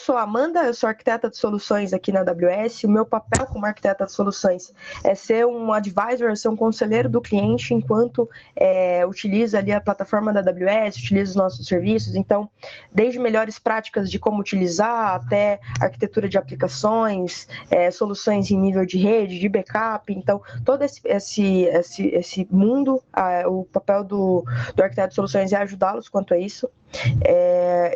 sou a Amanda, eu sou arquiteta de soluções aqui na AWS. O meu papel como arquiteta de soluções é ser um advisor, ser um conselheiro do cliente enquanto utiliza ali a plataforma da AWS, utiliza os nossos serviços. Então, desde melhores práticas de como utilizar, até arquitetura de aplicações, soluções em nível de rede, de backup. Então, todo esse mundo, o papel do arquiteto de soluções é ajudá-los quanto a isso.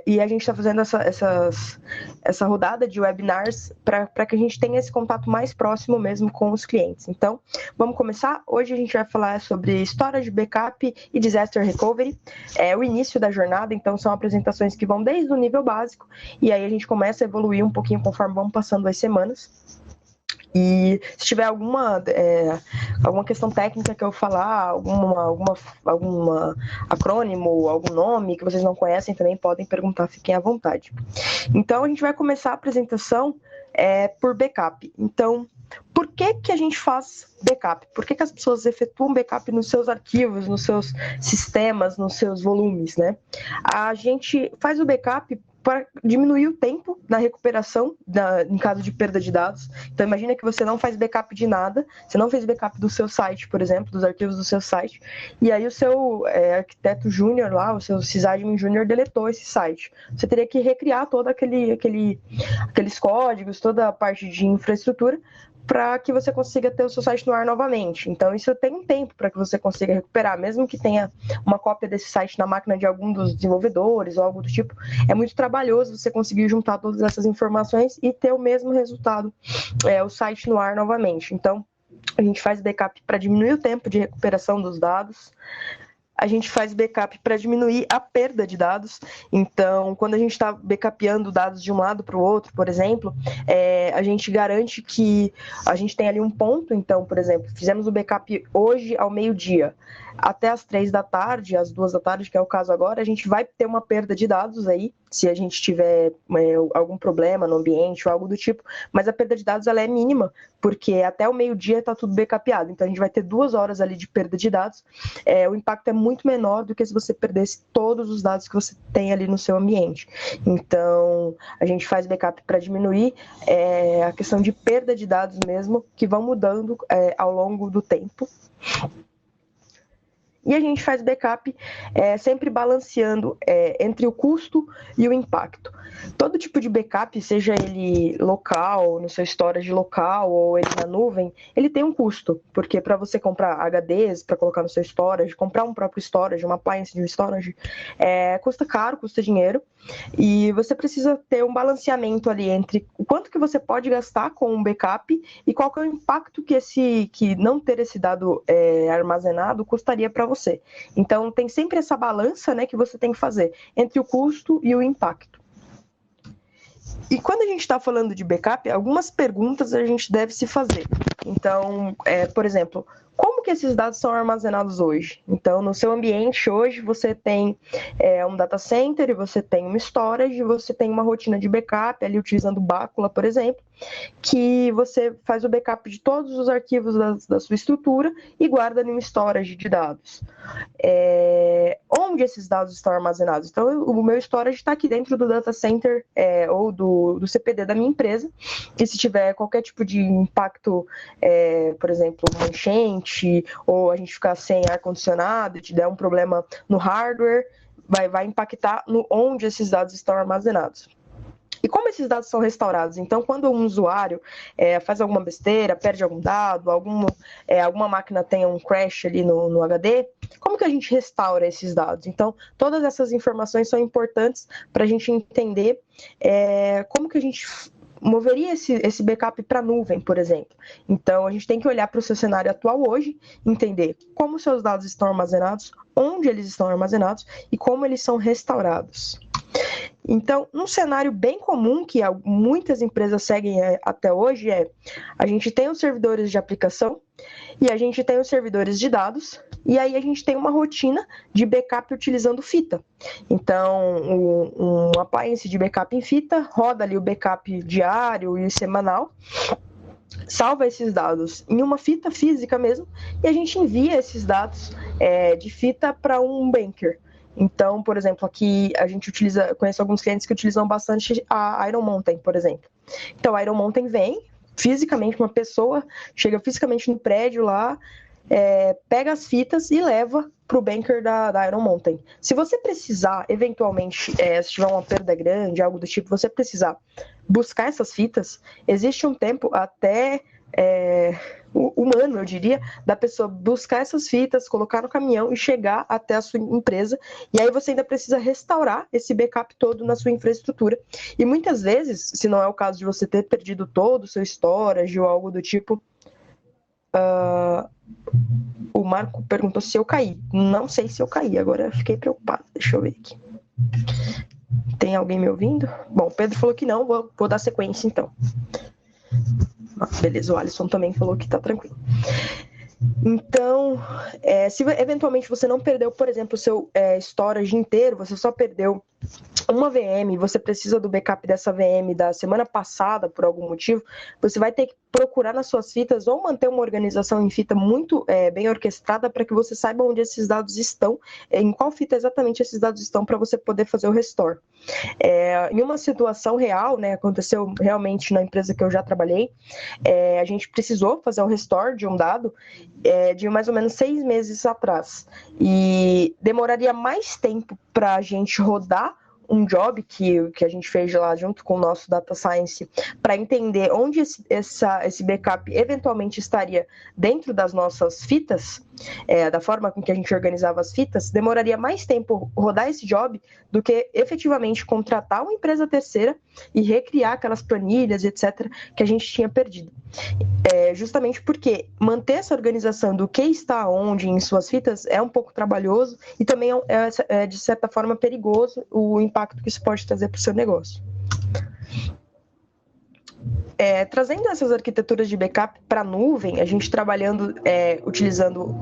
E a gente está fazendo essa rodada de webinars para que a gente tenha esse contato mais próximo mesmo com os clientes. Então, vamos começar? Hoje a gente vai falar sobre storage, backup e disaster recovery. É o início da jornada, então são apresentações que vão desde o nível básico e aí a gente começa a evoluir um pouquinho conforme vão passando as semanas. E se tiver alguma questão técnica que eu falar, alguma acrônimo, algum nome que vocês não conhecem, também podem perguntar, fiquem à vontade. Então, a gente vai começar a apresentação por backup. Então, por que a gente faz backup? Por que as pessoas efetuam backup nos seus arquivos, nos seus sistemas, nos seus volumes, né? A gente faz o backup para diminuir o tempo na recuperação em caso de perda de dados. Então, imagina que você não faz backup de nada, você não fez backup do seu site, por exemplo, dos arquivos do seu site, e aí o seu arquiteto júnior lá, o seu sysadmin júnior deletou esse site. Você teria que recriar todo aqueles códigos, toda a parte de infraestrutura, para que você consiga ter o seu site no ar novamente. Então, isso tem um tempo para que você consiga recuperar, mesmo que tenha uma cópia desse site na máquina de algum dos desenvolvedores ou algo do tipo. É muito trabalhoso você conseguir juntar todas essas informações e ter o mesmo resultado, o site no ar novamente. Então, a gente faz backup para diminuir o tempo de recuperação dos dados. A gente faz backup para diminuir a perda de dados. Então, quando a gente está backupeando dados de um lado para o outro, por exemplo, a gente garante que a gente tem ali um ponto. Então, por exemplo, fizemos o backup hoje ao meio-dia. Até às 3 da tarde, às 2 da tarde, que é o caso agora, a gente vai ter uma perda de dados aí, se a gente tiver algum problema no ambiente ou algo do tipo, mas a perda de dados ela é mínima, porque até o meio-dia está tudo backupeado, então a gente vai ter 2 horas ali de perda de dados. O impacto é muito menor do que se você perdesse todos os dados que você tem ali no seu ambiente. Então, a gente faz backup para diminuir a questão de perda de dados mesmo, que vão mudando ao longo do tempo. E a gente faz backup sempre balanceando entre o custo e o impacto. Todo tipo de backup, seja ele local, no seu storage local ou ele na nuvem, ele tem um custo, porque para você comprar HDs para colocar no seu storage, comprar um próprio storage, uma appliance de um storage, custa caro, custa dinheiro, e você precisa ter um balanceamento ali entre o quanto que você pode gastar com um backup e qual que é o impacto que não ter esse dado armazenado custaria para você. Então, tem sempre essa balança, né, que você tem que fazer entre o custo e o impacto. E quando a gente está falando de backup, algumas perguntas a gente deve se fazer. Então, por exemplo, como que esses dados são armazenados hoje? Então, no seu ambiente hoje, você tem um data center, e você tem uma storage, e você tem uma rotina de backup, ali utilizando Bacula, por exemplo, que você faz o backup de todos os arquivos da sua estrutura e guarda em um storage de dados. Onde esses dados estão armazenados? Então, o meu storage está aqui dentro do data center ou do CPD da minha empresa, e se tiver qualquer tipo de impacto, por exemplo, uma enchente, ou a gente ficar sem ar-condicionado e te der um problema no hardware, vai impactar no onde esses dados estão armazenados. E como esses dados são restaurados? Então, quando um usuário faz alguma besteira, perde algum dado, alguma máquina tem um crash ali no HD, como que a gente restaura esses dados? Então, todas essas informações são importantes para a gente entender como que a gente moveria esse backup para a nuvem, por exemplo. Então, a gente tem que olhar para o seu cenário atual hoje, entender como seus dados estão armazenados, onde eles estão armazenados e como eles são restaurados. Então, um cenário bem comum que muitas empresas seguem até hoje a gente tem os servidores de aplicação e a gente tem os servidores de dados, e aí a gente tem uma rotina de backup utilizando fita. Então, um appliance de backup em fita roda ali o backup diário e semanal, salva esses dados em uma fita física mesmo, e a gente envia esses dados de fita para um banker. Então, por exemplo, aqui a gente conheço alguns clientes que utilizam bastante a Iron Mountain, por exemplo. Então, a Iron Mountain vem fisicamente, uma pessoa chega fisicamente no prédio lá, pega as fitas e leva para o banker da Iron Mountain. Se você precisar, eventualmente, se tiver uma perda grande, algo do tipo, você precisar buscar essas fitas, existe um tempo até humano, eu diria, da pessoa buscar essas fitas, colocar no caminhão e chegar até a sua empresa, e aí você ainda precisa restaurar esse backup todo na sua infraestrutura. E muitas vezes, se não é o caso de você ter perdido todo o seu storage ou algo do tipo, o Marco perguntou se eu caí. Não sei se eu caí, agora fiquei preocupado. Deixa eu ver aqui. Tem alguém me ouvindo? Bom, o Pedro falou que não, vou dar sequência então. Beleza, o Alisson também falou que tá tranquilo. Então, se eventualmente você não perdeu, por exemplo, o seu storage inteiro, você só perdeu uma VM, você precisa do backup dessa VM da semana passada, por algum motivo, você vai ter que procurar nas suas fitas ou manter uma organização em fita muito bem orquestrada para que você saiba onde esses dados estão, em qual fita exatamente esses dados estão para você poder fazer o restore. Em uma situação real, né, aconteceu realmente na empresa que eu já trabalhei, a gente precisou fazer um restore de um dado de mais ou menos 6 meses atrás, e demoraria mais tempo para a gente rodar um job que a gente fez lá junto com o nosso Data Science para entender onde esse backup eventualmente estaria dentro das nossas fitas, da forma com que a gente organizava as fitas, demoraria mais tempo rodar esse job do que efetivamente contratar uma empresa terceira e recriar aquelas planilhas, etc., que a gente tinha perdido. Justamente porque manter essa organização do que está onde em suas fitas é um pouco trabalhoso e também é de certa forma perigoso o impacto que isso pode trazer para o seu negócio. Trazendo essas arquiteturas de backup para a nuvem, a gente trabalhando, utilizando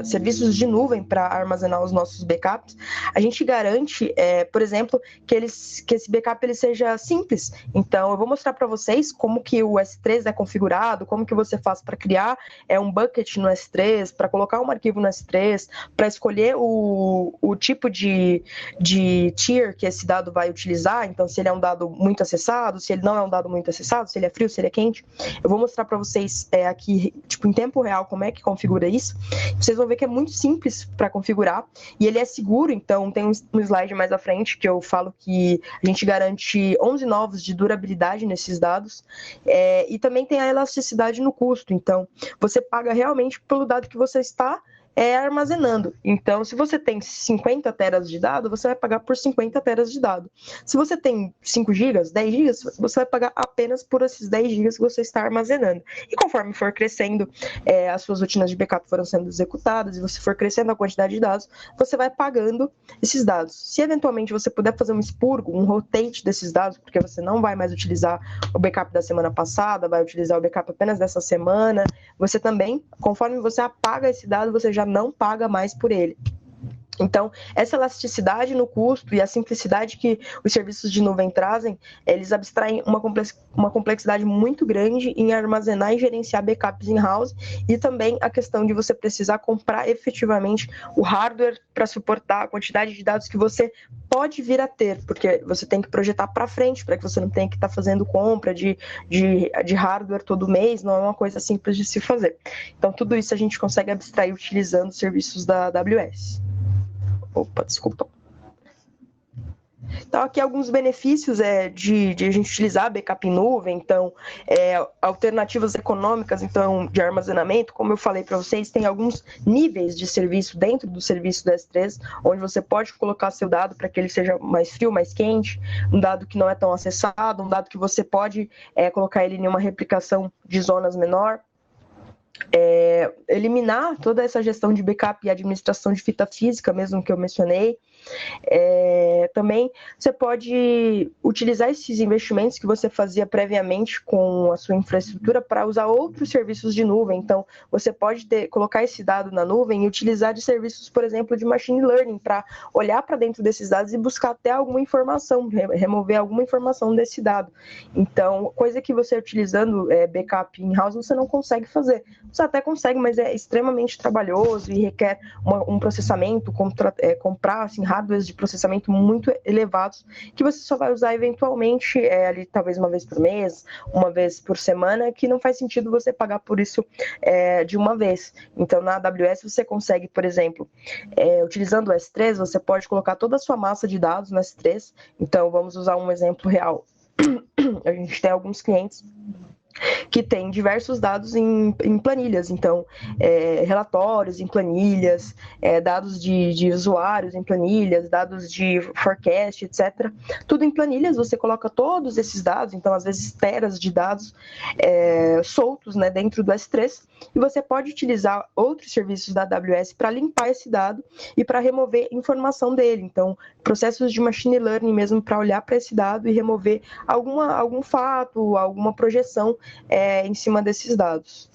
serviços de nuvem para armazenar os nossos backups, a gente garante, por exemplo, que esse backup ele seja simples. Então, eu vou mostrar para vocês como que o S3 é configurado, como que você faz para criar um bucket no S3, para colocar um arquivo no S3, para escolher o tipo de tier que esse dado vai utilizar, então se ele é um dado muito acessado, se ele não é um dado muito acessado, se ele é frio, se ele é quente. Eu vou mostrar para vocês aqui, em tempo real, como é que configura isso. Vocês vão ver que é muito simples para configurar e ele é seguro, então tem um slide mais à frente que eu falo que a gente garante 11 novos de durabilidade nesses dados e também tem a elasticidade no custo, então você paga realmente pelo dado que você está armazenando. Então, se você tem 50 teras de dado, você vai pagar por 50 teras de dado. Se você tem 5 gigas, 10 gigas, você vai pagar apenas por esses 10 gigas que você está armazenando. E conforme for crescendo, as suas rotinas de backup foram sendo executadas, e você for crescendo a quantidade de dados, você vai pagando esses dados. Se eventualmente você puder fazer um expurgo, um rotate desses dados, porque você não vai mais utilizar o backup da semana passada, vai utilizar o backup apenas dessa semana, você também, conforme você apaga esse dado, você já não paga mais por ele. Então, essa elasticidade no custo e a simplicidade que os serviços de nuvem trazem, eles abstraem uma complexidade muito grande em armazenar e gerenciar backups in-house e também a questão de você precisar comprar efetivamente o hardware para suportar a quantidade de dados que você pode vir a ter, porque você tem que projetar para frente, para que você não tenha que estar fazendo compra de hardware todo mês, não é uma coisa simples de se fazer. Então, tudo isso a gente consegue abstrair utilizando os serviços da AWS. Opa, desculpa. Então, aqui alguns benefícios de a gente utilizar backup em nuvem, então, alternativas econômicas, então, de armazenamento, como eu falei para vocês, tem alguns níveis de serviço dentro do serviço do S3, onde você pode colocar seu dado para que ele seja mais frio, mais quente, um dado que não é tão acessado, um dado que você pode colocar ele em uma replicação de zonas menor, eliminar toda essa gestão de backup e administração de fita física, mesmo que eu mencionei. Também você pode utilizar esses investimentos que você fazia previamente com a sua infraestrutura para usar outros serviços de nuvem. Então, você pode colocar esse dado na nuvem e utilizar de serviços, por exemplo, de machine learning, para olhar para dentro desses dados e buscar até alguma informação, remover alguma informação desse dado. Então, coisa que você utilizando backup in-house, você não consegue fazer. você até consegue, mas é extremamente trabalhoso e requer um processamento, comprar assim, hardwares de processamento muito elevados, que você só vai usar eventualmente ali talvez uma vez por mês, uma vez por semana, que não faz sentido você pagar por isso de uma vez. Então, na AWS você consegue, por exemplo, utilizando o S3, você pode colocar toda a sua massa de dados no S3. Então, vamos usar um exemplo real. A gente tem alguns clientes que tem diversos dados em planilhas, então relatórios em planilhas, dados de usuários em planilhas, dados de forecast, etc. Tudo em planilhas, você coloca todos esses dados, então às vezes teras de dados soltos, né, dentro do S3, e você pode utilizar outros serviços da AWS para limpar esse dado e para remover informação dele, então processos de machine learning mesmo para olhar para esse dado e remover algum fato, alguma projeção em cima desses dados.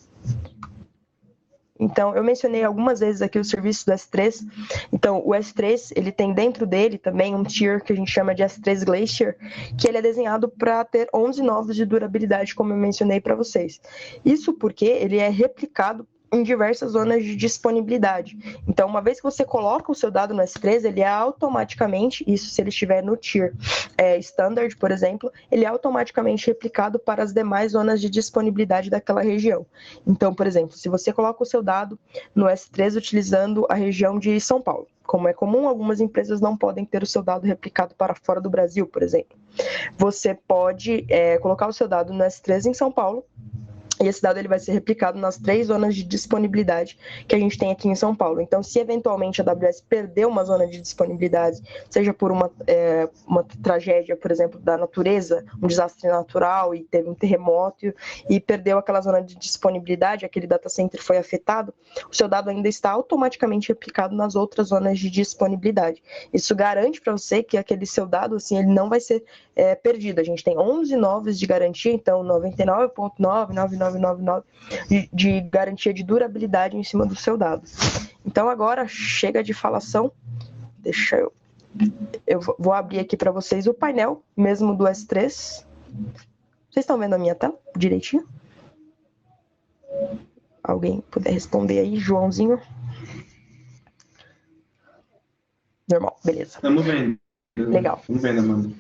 Então, eu mencionei algumas vezes aqui o serviço do S3. Então, o S3, ele tem dentro dele também um tier que a gente chama de S3 Glacier, que ele é desenhado para ter 11 nodos de durabilidade, como eu mencionei para vocês. Isso porque ele é replicado em diversas zonas de disponibilidade. Então, uma vez que você coloca o seu dado no S3, ele é automaticamente, isso se ele estiver no tier standard, por exemplo, ele é automaticamente replicado para as demais zonas de disponibilidade daquela região. Então, por exemplo, se você coloca o seu dado no S3 utilizando a região de São Paulo, como é comum, algumas empresas não podem ter o seu dado replicado para fora do Brasil, por exemplo. Você pode colocar o seu dado no S3 em São Paulo, e esse dado ele vai ser replicado nas 3 zonas de disponibilidade que a gente tem aqui em São Paulo. Então, se eventualmente a AWS perdeu uma zona de disponibilidade, seja por uma tragédia, por exemplo, da natureza, um desastre natural e teve um terremoto e perdeu aquela zona de disponibilidade, aquele data center foi afetado, o seu dado ainda está automaticamente replicado nas outras zonas de disponibilidade. Isso garante para você que aquele seu dado, assim, ele não vai ser perdido. A gente tem 11 noves de garantia, então 99,99999 de garantia de durabilidade em cima do seu dado. Então agora chega de falação, deixa eu vou abrir aqui para vocês o painel mesmo do S3. Vocês estão vendo a minha tela direitinho? Alguém puder responder aí, Joãozinho? Normal, beleza. Estamos vendo. Legal. Estamos vendo, Amanda.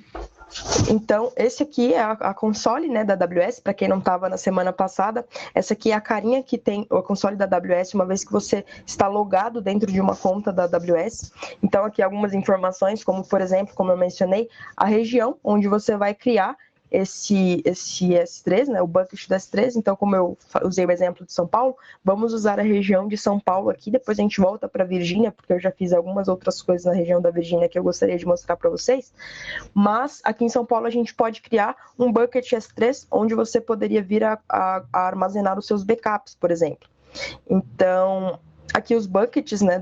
Então, esse aqui é a console, né, da AWS, para quem não estava na semana passada. Essa aqui é a carinha que tem o console da AWS, uma vez que você está logado dentro de uma conta da AWS. Então, aqui algumas informações, como, por exemplo, como eu mencionei, a região onde você vai criar esse S3, né, o bucket do S3. Então, como eu usei o exemplo de São Paulo, vamos usar a região de São Paulo aqui, depois a gente volta para Virgínia, porque eu já fiz algumas outras coisas na região da Virgínia que eu gostaria de mostrar para vocês, mas aqui em São Paulo a gente pode criar um bucket S3, onde você poderia vir a armazenar os seus backups, por exemplo. Então, aqui os buckets, né,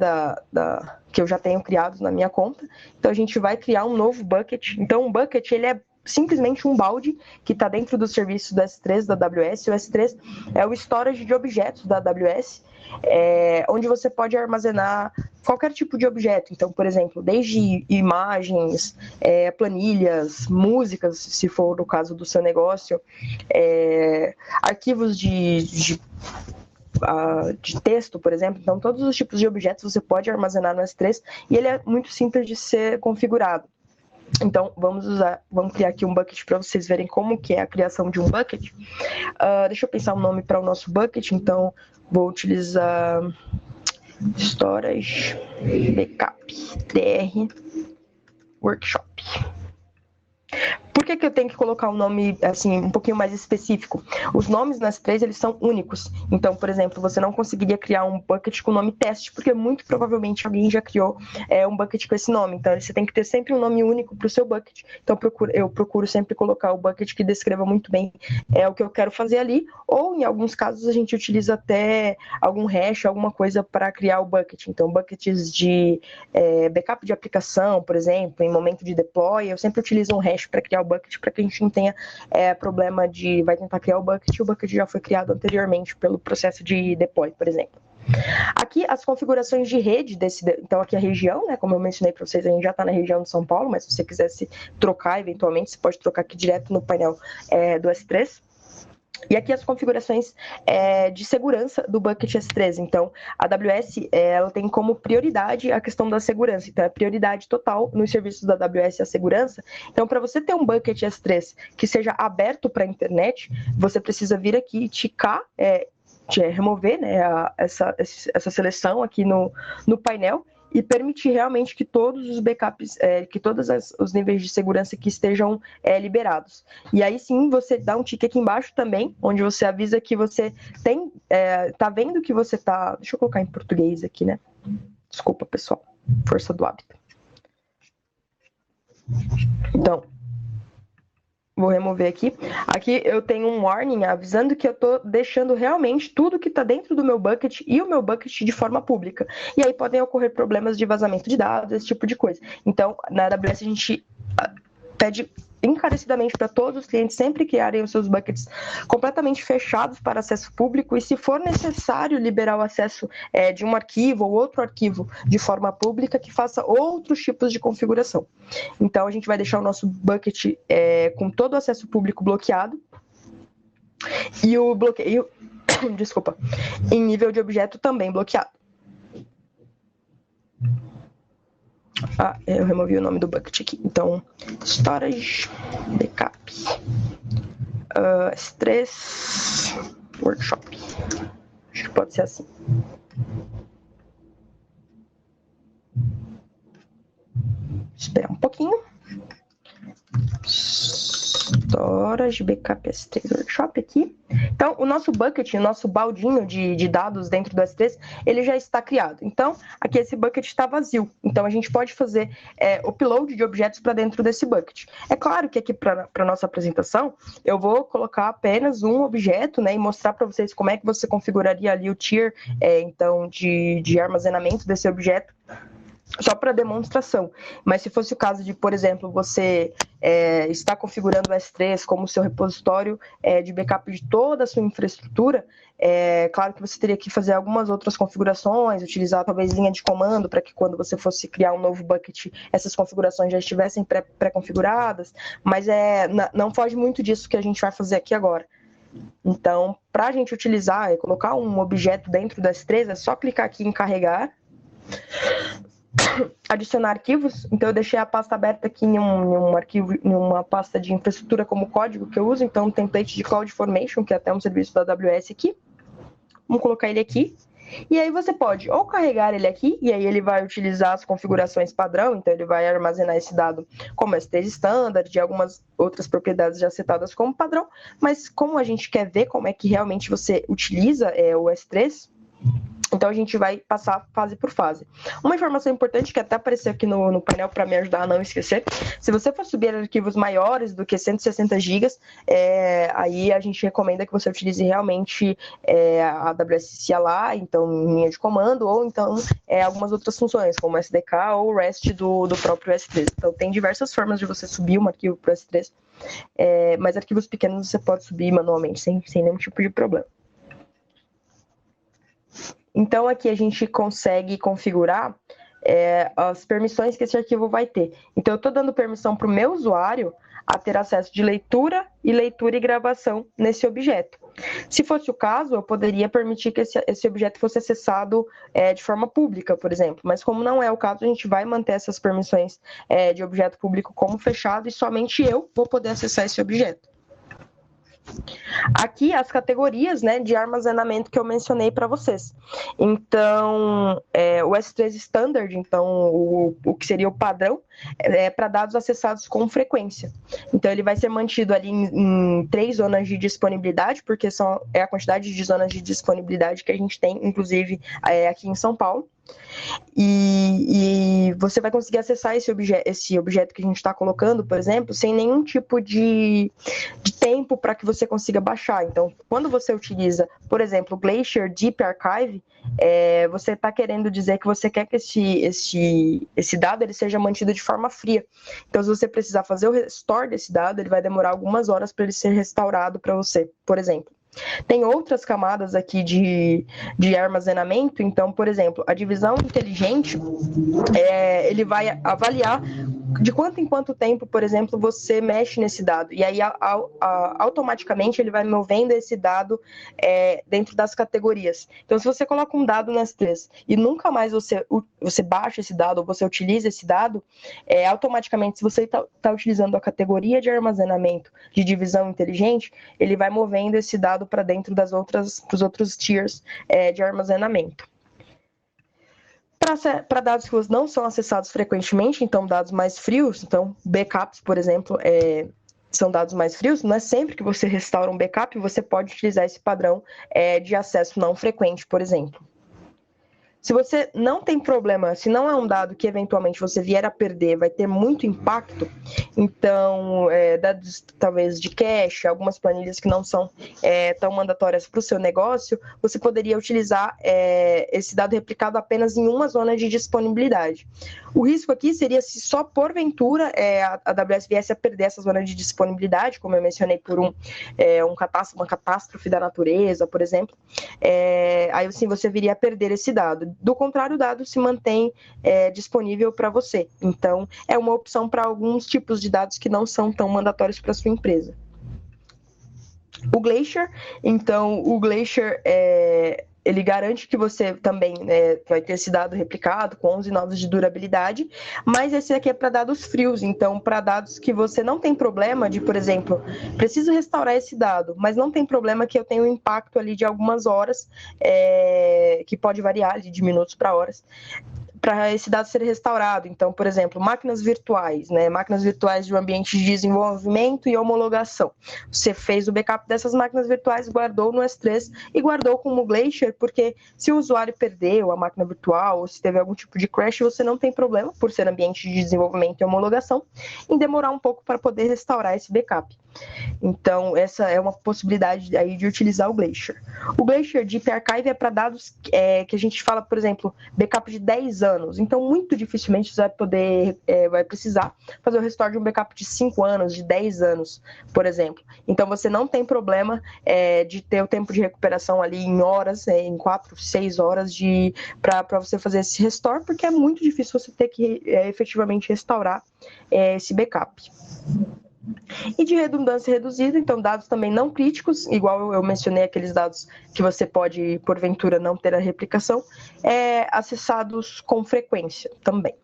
que eu já tenho criados na minha conta, então a gente vai criar um novo bucket. Então, um bucket, ele é simplesmente um balde que está dentro do serviço do S3 da AWS. O S3 é o storage de objetos da AWS, onde você pode armazenar qualquer tipo de objeto. Então, por exemplo, desde imagens, planilhas, músicas, se for o caso do seu negócio, arquivos de texto, por exemplo. Então, todos os tipos de objetos você pode armazenar no S3 e ele é muito simples de ser configurado. Então, vamos criar aqui um bucket para vocês verem como que é a criação de um bucket. Deixa eu pensar um nome para o nosso bucket. Então, vou utilizar Storage Backup DR Workshop. Por que eu tenho que colocar um nome assim, um pouquinho mais específico? Os nomes nas S3, eles são únicos. Então, por exemplo, você não conseguiria criar um bucket com o nome teste, porque muito provavelmente alguém já criou um bucket com esse nome. Então, você tem que ter sempre um nome único para o seu bucket. Então, eu procuro sempre colocar o bucket que descreva muito bem o que eu quero fazer ali, ou em alguns casos a gente utiliza até algum hash, alguma coisa para criar o bucket. Então, buckets de backup de aplicação, por exemplo, em momento de deploy, eu sempre utilizo um hash para criar o bucket, para que a gente não tenha problema de vai tentar criar o bucket já foi criado anteriormente pelo processo de deploy, por exemplo. Aqui as configurações de rede então aqui a região, né, como eu mencionei para vocês, a gente já está na região de São Paulo, mas se você quiser se trocar eventualmente, você pode trocar aqui direto no painel do S3. E aqui as configurações de segurança do bucket S3. Então, a AWS ela tem como prioridade a questão da segurança. Então, é prioridade total nos serviços da AWS a segurança. Então, para você ter um bucket S3 que seja aberto para a internet, você precisa vir aqui e ticar, remover, né, essa seleção aqui no painel e permitir realmente que todos os backups, que todos os níveis de segurança que estejam liberados. E aí sim, você dá um tique aqui embaixo também, onde você avisa que você tá vendo que você tá... Deixa eu colocar em português aqui, né? Desculpa, pessoal. Força do hábito. Então, vou remover aqui. Aqui eu tenho um warning avisando que eu estou deixando realmente tudo que está dentro do meu bucket e o meu bucket de forma pública. E aí podem ocorrer problemas de vazamento de dados, esse tipo de coisa. Então, na AWS a gente pede encarecidamente para todos os clientes sempre criarem os seus buckets completamente fechados para acesso público e, se for necessário liberar o acesso de um arquivo ou outro arquivo de forma pública, que faça outros tipos de configuração. Então, a gente vai deixar o nosso bucket com todo o acesso público bloqueado e o bloqueio, desculpa, em nível de objeto também bloqueado. Eu removi o nome do bucket aqui. Então, storage, backup, S3, workshop. Acho que pode ser assim. Esperar um pouquinho. Storage, backup, S3, workshop aqui. Então, o nosso bucket, o nosso baldinho de dados dentro do S3, ele já está criado. Então, aqui esse bucket está vazio. Então, a gente pode fazer upload de objetos para dentro desse bucket. É claro que aqui para a nossa apresentação, eu vou colocar apenas um objeto, né, e mostrar para vocês como é que você configuraria ali o tier, então, de armazenamento desse objeto, só para demonstração. Mas se fosse o caso de, por exemplo, você está configurando o S3 como seu repositório de backup de toda a sua infraestrutura, claro que você teria que fazer algumas outras configurações, utilizar talvez linha de comando para que quando você fosse criar um novo bucket, essas configurações já estivessem pré-configuradas, mas não foge muito disso que a gente vai fazer aqui agora. Então, para a gente utilizar e colocar um objeto dentro do S3, é só clicar aqui em carregar, adicionar arquivos. Então eu deixei a pasta aberta aqui em um arquivo, em uma pasta de infraestrutura como código que eu uso, então um template de CloudFormation, que é até um serviço da AWS aqui. Vamos colocar ele aqui. E aí você pode ou carregar ele aqui, e aí ele vai utilizar as configurações padrão, então ele vai armazenar esse dado como S3 standard, de algumas outras propriedades já setadas como padrão, mas como a gente quer ver como é que realmente você utiliza o S3, então a gente vai passar fase por fase. Uma informação importante que até apareceu aqui no painel para me ajudar a não esquecer: se você for subir arquivos maiores do que 160 GB, aí a gente recomenda que você utilize realmente a AWS CLI, então linha de comando, ou então algumas outras funções, como SDK ou REST do próprio S3. Então tem diversas formas de você subir um arquivo para o S3, mas arquivos pequenos você pode subir manualmente, sem nenhum tipo de problema. Então, aqui a gente consegue configurar as permissões que esse arquivo vai ter. Então, eu estou dando permissão para o meu usuário a ter acesso de leitura e gravação nesse objeto. Se fosse o caso, eu poderia permitir que esse objeto fosse acessado de forma pública, por exemplo. Mas como não é o caso, a gente vai manter essas permissões de objeto público como fechado e somente eu vou poder acessar esse objeto. Aqui as categorias, né, de armazenamento que eu mencionei para vocês. Então, o S3 Standard, então o que seria o padrão, para dados acessados com frequência. Então, ele vai ser mantido ali em 3 zonas de disponibilidade, porque é a quantidade de zonas de disponibilidade que a gente tem, inclusive, aqui em São Paulo. E você vai conseguir acessar esse objeto que a gente está colocando, por exemplo, sem nenhum tipo de tempo para que você consiga baixar. Então, quando você utiliza, por exemplo, o Glacier Deep Archive, você está querendo dizer que você quer que esse dado ele seja mantido de forma fria. Então, se você precisar fazer o restore desse dado, ele vai demorar algumas horas para ele ser restaurado para você, por exemplo. Tem outras camadas aqui de armazenamento. Então, por exemplo, a divisão inteligente, ele vai avaliar de quanto em quanto tempo, por exemplo, você mexe nesse dado. E aí, automaticamente, ele vai movendo esse dado dentro das categorias. Então, se você coloca um dado no S3 e nunca mais você baixa esse dado ou você utiliza esse dado, automaticamente, se você está utilizando a categoria de armazenamento de divisão inteligente, ele vai movendo esse dado para dentro dos outros tiers de armazenamento. Para dados que não são acessados frequentemente, então dados mais frios, então backups, por exemplo, são dados mais frios, não é sempre que você restaura um backup, você pode utilizar esse padrão de acesso não frequente, por exemplo. Se você não tem problema, se não é um dado que eventualmente você vier a perder, vai ter muito impacto, então, dados talvez de cache, algumas planilhas que não são tão mandatórias para o seu negócio, você poderia utilizar esse dado replicado apenas em uma zona de disponibilidade. O risco aqui seria se só porventura a AWS viesse a perder essa zona de disponibilidade, como eu mencionei por uma catástrofe da natureza, por exemplo, aí sim você viria a perder esse dado. Do contrário, o dado se mantém disponível para você. Então, é uma opção para alguns tipos de dados que não são tão mandatórios para a sua empresa. O Glacier, então, ele garante que você também vai ter esse dado replicado com 11 nodos de durabilidade, mas esse aqui é para dados frios, então para dados que você não tem problema de, por exemplo, preciso restaurar esse dado, mas não tem problema que eu tenha um impacto ali de algumas horas, que pode variar ali de minutos para horas, para esse dado ser restaurado. Então, por exemplo, máquinas virtuais, máquinas virtuais de um ambiente de desenvolvimento e homologação. Você fez o backup dessas máquinas virtuais, guardou no S3 e guardou como Glacier, porque se o usuário perdeu a máquina virtual ou se teve algum tipo de crash, você não tem problema, por ser ambiente de desenvolvimento e homologação, em demorar um pouco para poder restaurar esse backup. Então, essa é uma possibilidade aí de utilizar o Glacier. O Glacier Deep Archive é para dados que a gente fala, por exemplo, backup de 10 anos. Então, muito dificilmente você vai precisar fazer o restore de um backup de 5 anos, de 10 anos, por exemplo. Então, você não tem problema de ter o tempo de recuperação ali em horas, em 4, 6 horas para você fazer esse restore, porque é muito difícil você ter que efetivamente restaurar esse backup. E de redundância reduzida, então dados também não críticos, igual eu mencionei aqueles dados que você pode, porventura, não ter a replicação, acessados com frequência também.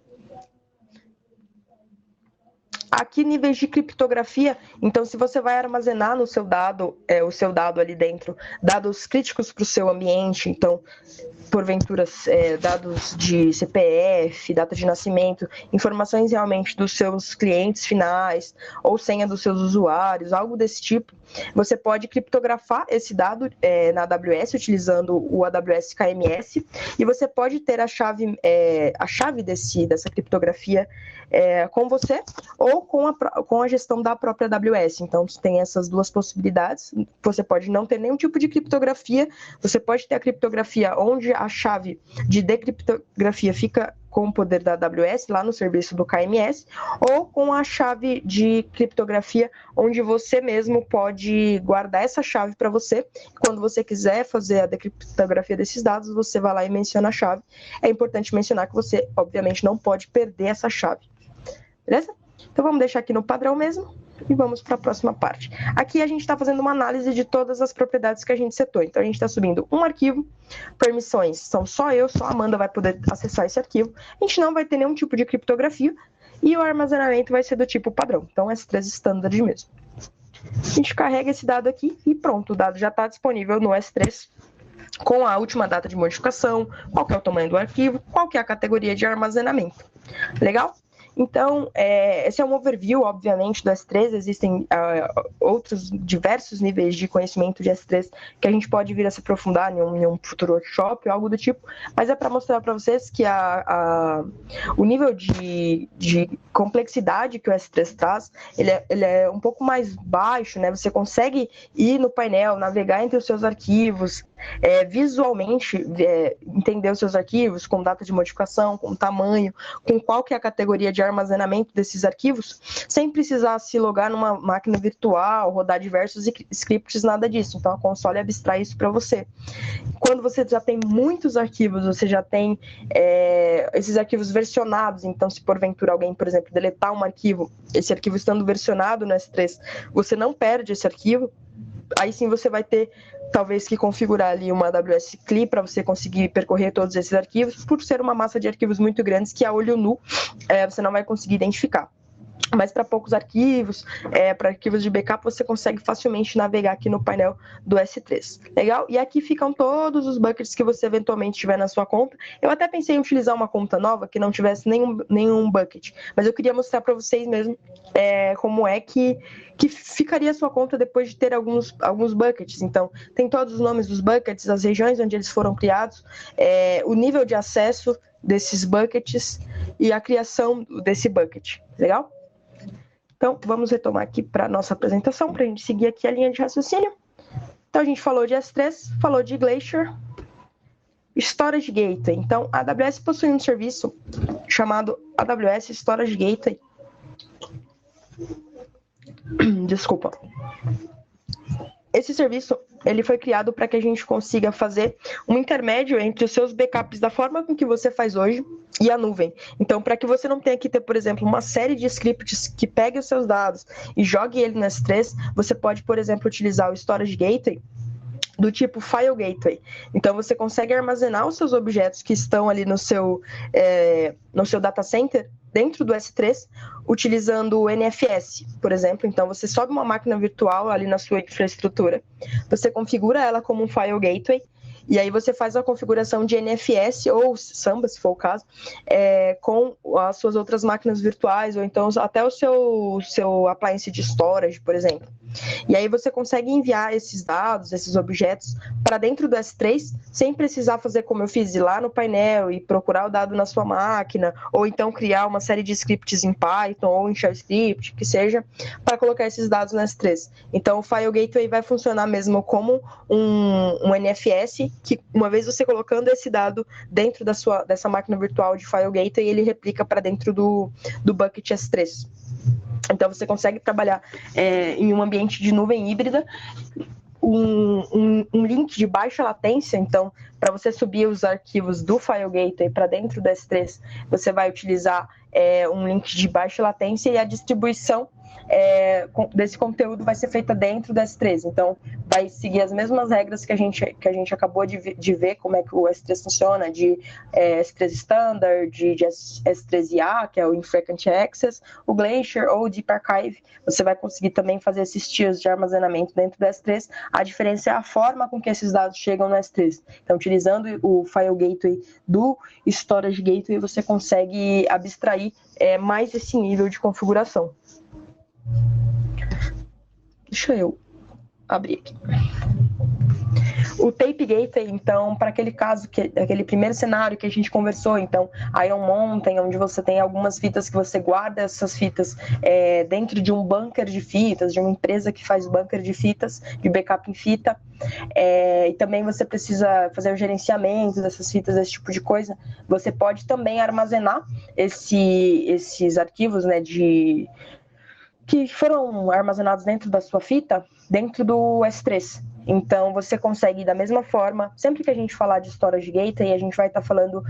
Aqui, níveis de criptografia, então se você vai armazenar no seu dado, o seu dado ali dentro, dados críticos para o seu ambiente, então, porventura, dados de CPF, data de nascimento, informações realmente dos seus clientes finais, ou senha dos seus usuários, algo desse tipo, você pode criptografar esse dado na AWS, utilizando o AWS KMS, e você pode ter a chave dessa criptografia com você, ou com a gestão da própria AWS. Então, tem essas duas possibilidades. Você pode não ter nenhum tipo de criptografia, você pode ter a criptografia onde a chave de decriptografia fica com o poder da AWS, lá no serviço do KMS, ou com a chave de criptografia, onde você mesmo pode guardar essa chave para você. Quando você quiser fazer a decriptografia desses dados, você vai lá e menciona a chave. É importante mencionar que você, obviamente, não pode perder essa chave. Beleza? Então vamos deixar aqui no padrão mesmo e vamos para a próxima parte. Aqui a gente está fazendo uma análise de todas as propriedades que a gente setou. Então a gente está subindo um arquivo, permissões são só a Amanda vai poder acessar esse arquivo. A gente não vai ter nenhum tipo de criptografia e o armazenamento vai ser do tipo padrão. Então S3 standard mesmo. A gente carrega esse dado aqui e pronto, o dado já está disponível no S3 com a última data de modificação, qual que é o tamanho do arquivo, qual que é a categoria de armazenamento. Legal? Então, esse é um overview, obviamente, do S3. Existem outros diversos níveis de conhecimento de S3 que a gente pode vir a se aprofundar em um futuro workshop ou algo do tipo, mas é para mostrar para vocês que o nível de complexidade que o S3 traz, ele é um pouco mais baixo, né? Você consegue ir no painel, navegar entre os seus arquivos, visualmente entender os seus arquivos com data de modificação, com tamanho, com qual que é a categoria de armazenamento desses arquivos, sem precisar se logar numa máquina virtual, rodar diversos scripts, nada disso. Então a console abstrai isso para você. Quando você já tem muitos arquivos, você já tem esses arquivos versionados, então se porventura alguém, por exemplo, deletar um arquivo, esse arquivo estando versionado no S3, você não perde esse arquivo, aí sim você vai ter talvez que configurar ali uma AWS CLI para você conseguir percorrer todos esses arquivos, por ser uma massa de arquivos muito grandes que a olho nu você não vai conseguir identificar. Mas para poucos arquivos, para arquivos de backup, você consegue facilmente navegar aqui no painel do S3. Legal? E aqui ficam todos os buckets que você eventualmente tiver na sua conta. Eu até pensei em utilizar uma conta nova que não tivesse nenhum bucket, mas eu queria mostrar para vocês mesmo como é que ficaria a sua conta depois de ter alguns buckets. Então, tem todos os nomes dos buckets, as regiões onde eles foram criados, o nível de acesso desses buckets e a criação desse bucket. Legal? Então, vamos retomar aqui para a nossa apresentação, para a gente seguir aqui a linha de raciocínio. Então, a gente falou de S3, falou de Glacier, Storage Gateway. Então, a AWS possui um serviço chamado AWS Storage Gateway. Desculpa. Esse serviço, ele foi criado para que a gente consiga fazer um intermédio entre os seus backups da forma com que você faz hoje e a nuvem. Então, para que você não tenha que ter, por exemplo, uma série de scripts que pegue os seus dados e jogue ele no S3, você pode, por exemplo, utilizar o Storage Gateway do tipo File Gateway. Então, você consegue armazenar os seus objetos que estão ali no seu data center dentro do S3, utilizando o NFS, por exemplo. Então, você sobe uma máquina virtual ali na sua infraestrutura, você configura ela como um File Gateway, e aí você faz a configuração de NFS ou Samba, se for o caso, com as suas outras máquinas virtuais, ou então até o seu appliance de storage, por exemplo. E aí você consegue enviar esses dados, esses objetos, para dentro do S3, sem precisar fazer como eu fiz, ir lá no painel e procurar o dado na sua máquina, ou então criar uma série de scripts em Python ou em Shell Script, que seja, para colocar esses dados no S3. Então o File Gateway vai funcionar mesmo como um NFS, que uma vez você colocando esse dado dentro dessa máquina virtual de File Gateway, ele replica para dentro do bucket S3. Então, você consegue trabalhar em um ambiente de nuvem híbrida, um link de baixa latência. Então, para você subir os arquivos do File Gateway para dentro do S3, você vai utilizar um link de baixa latência, e a distribuição desse conteúdo vai ser feita dentro do S3. Então, vai seguir as mesmas regras que a gente acabou de ver, como é que o S3 funciona, de S3 Standard, de S3IA, que é o Infrequent Access, o Glacier ou o Deep Archive. Você vai conseguir também fazer esses tiers de armazenamento dentro do S3. A diferença é a forma com que esses dados chegam no S3. Então, utilizando o File Gateway do Storage Gateway, você consegue abstrair mais esse nível de configuração. Deixa eu abrir aqui. O Tape Gateway, então, para aquele caso, aquele primeiro cenário que a gente conversou, então, Iron Mountain, onde você tem algumas fitas que você guarda essas fitas dentro de um bunker de fitas, de uma empresa que faz bunker de fitas, de backup em fita, e também você precisa fazer o gerenciamento dessas fitas, esse tipo de coisa. Você pode também armazenar esses arquivos, né, que foram armazenados dentro da sua fita, dentro do S3. Então, você consegue, da mesma forma, sempre que a gente falar de Storage Gateway, a gente vai estar falando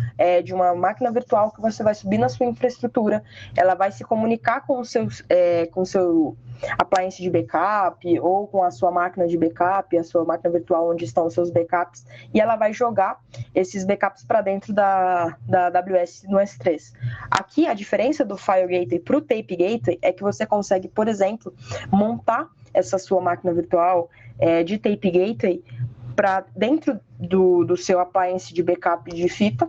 de uma máquina virtual que você vai subir na sua infraestrutura, ela vai se comunicar com o seu appliance de backup, ou com a sua máquina de backup, a sua máquina virtual onde estão os seus backups, e ela vai jogar esses backups para dentro da AWS no S3. Aqui, a diferença do File Gateway para o Tape Gateway é que você consegue, por exemplo, montar essa sua máquina virtual de Tape Gateway para dentro do seu appliance de backup de fita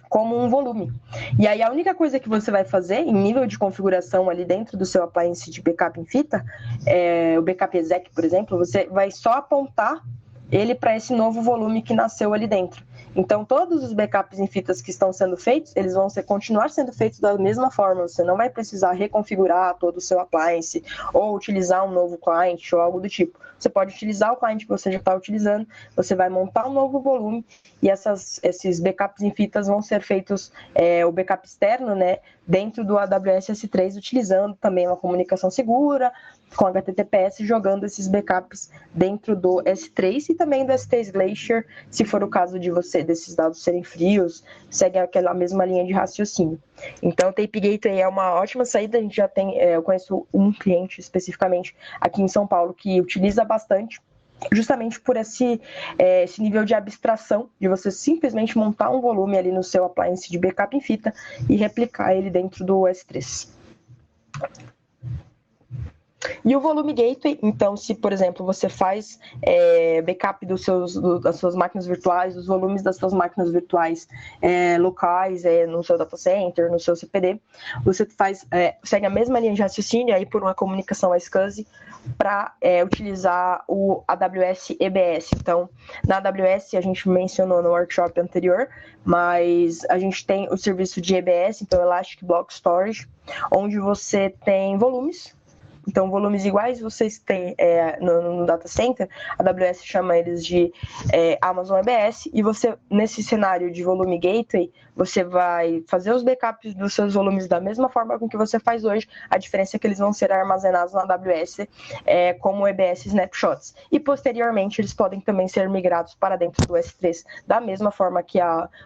como um volume. E aí a única coisa que você vai fazer em nível de configuração ali dentro do seu appliance de backup em fita, o backup exec, por exemplo, você vai só apontar ele para esse novo volume que nasceu ali dentro. Então, todos os backups em fitas que estão sendo feitos, eles vão continuar sendo feitos da mesma forma. Você não vai precisar reconfigurar todo o seu appliance ou utilizar um novo client ou algo do tipo. Você pode utilizar o client que você já está utilizando, você vai montar um novo volume e esses backups em fitas vão ser feitos, o backup externo, né, dentro do AWS S3, utilizando também uma comunicação segura, com HTTPS, jogando esses backups dentro do S3 e também do S3 Glacier, se for o caso de desses dados serem frios, segue aquela mesma linha de raciocínio. Então, o Tape Gateway é uma ótima saída. A gente já tem, eu conheço um cliente especificamente aqui em São Paulo que utiliza bastante, justamente por esse nível de abstração, de você simplesmente montar um volume ali no seu appliance de backup em fita e replicar ele dentro do S3. E o volume gateway, então, se, por exemplo, você faz backup das suas máquinas virtuais, os volumes das suas máquinas virtuais locais, no seu data center, no seu CPD, você segue a mesma linha de raciocínio aí por uma comunicação SCSI para utilizar o AWS EBS. Então, na AWS, a gente mencionou no workshop anterior, mas a gente tem o serviço de EBS, então Elastic Block Storage, onde você tem volumes. Então, volumes iguais vocês têm no data center, a AWS chama eles de Amazon EBS, e você, nesse cenário de volume gateway, você vai fazer os backups dos seus volumes da mesma forma com que você faz hoje, a diferença é que eles vão ser armazenados na AWS como EBS snapshots. E, posteriormente, eles podem também ser migrados para dentro do S3, da mesma forma que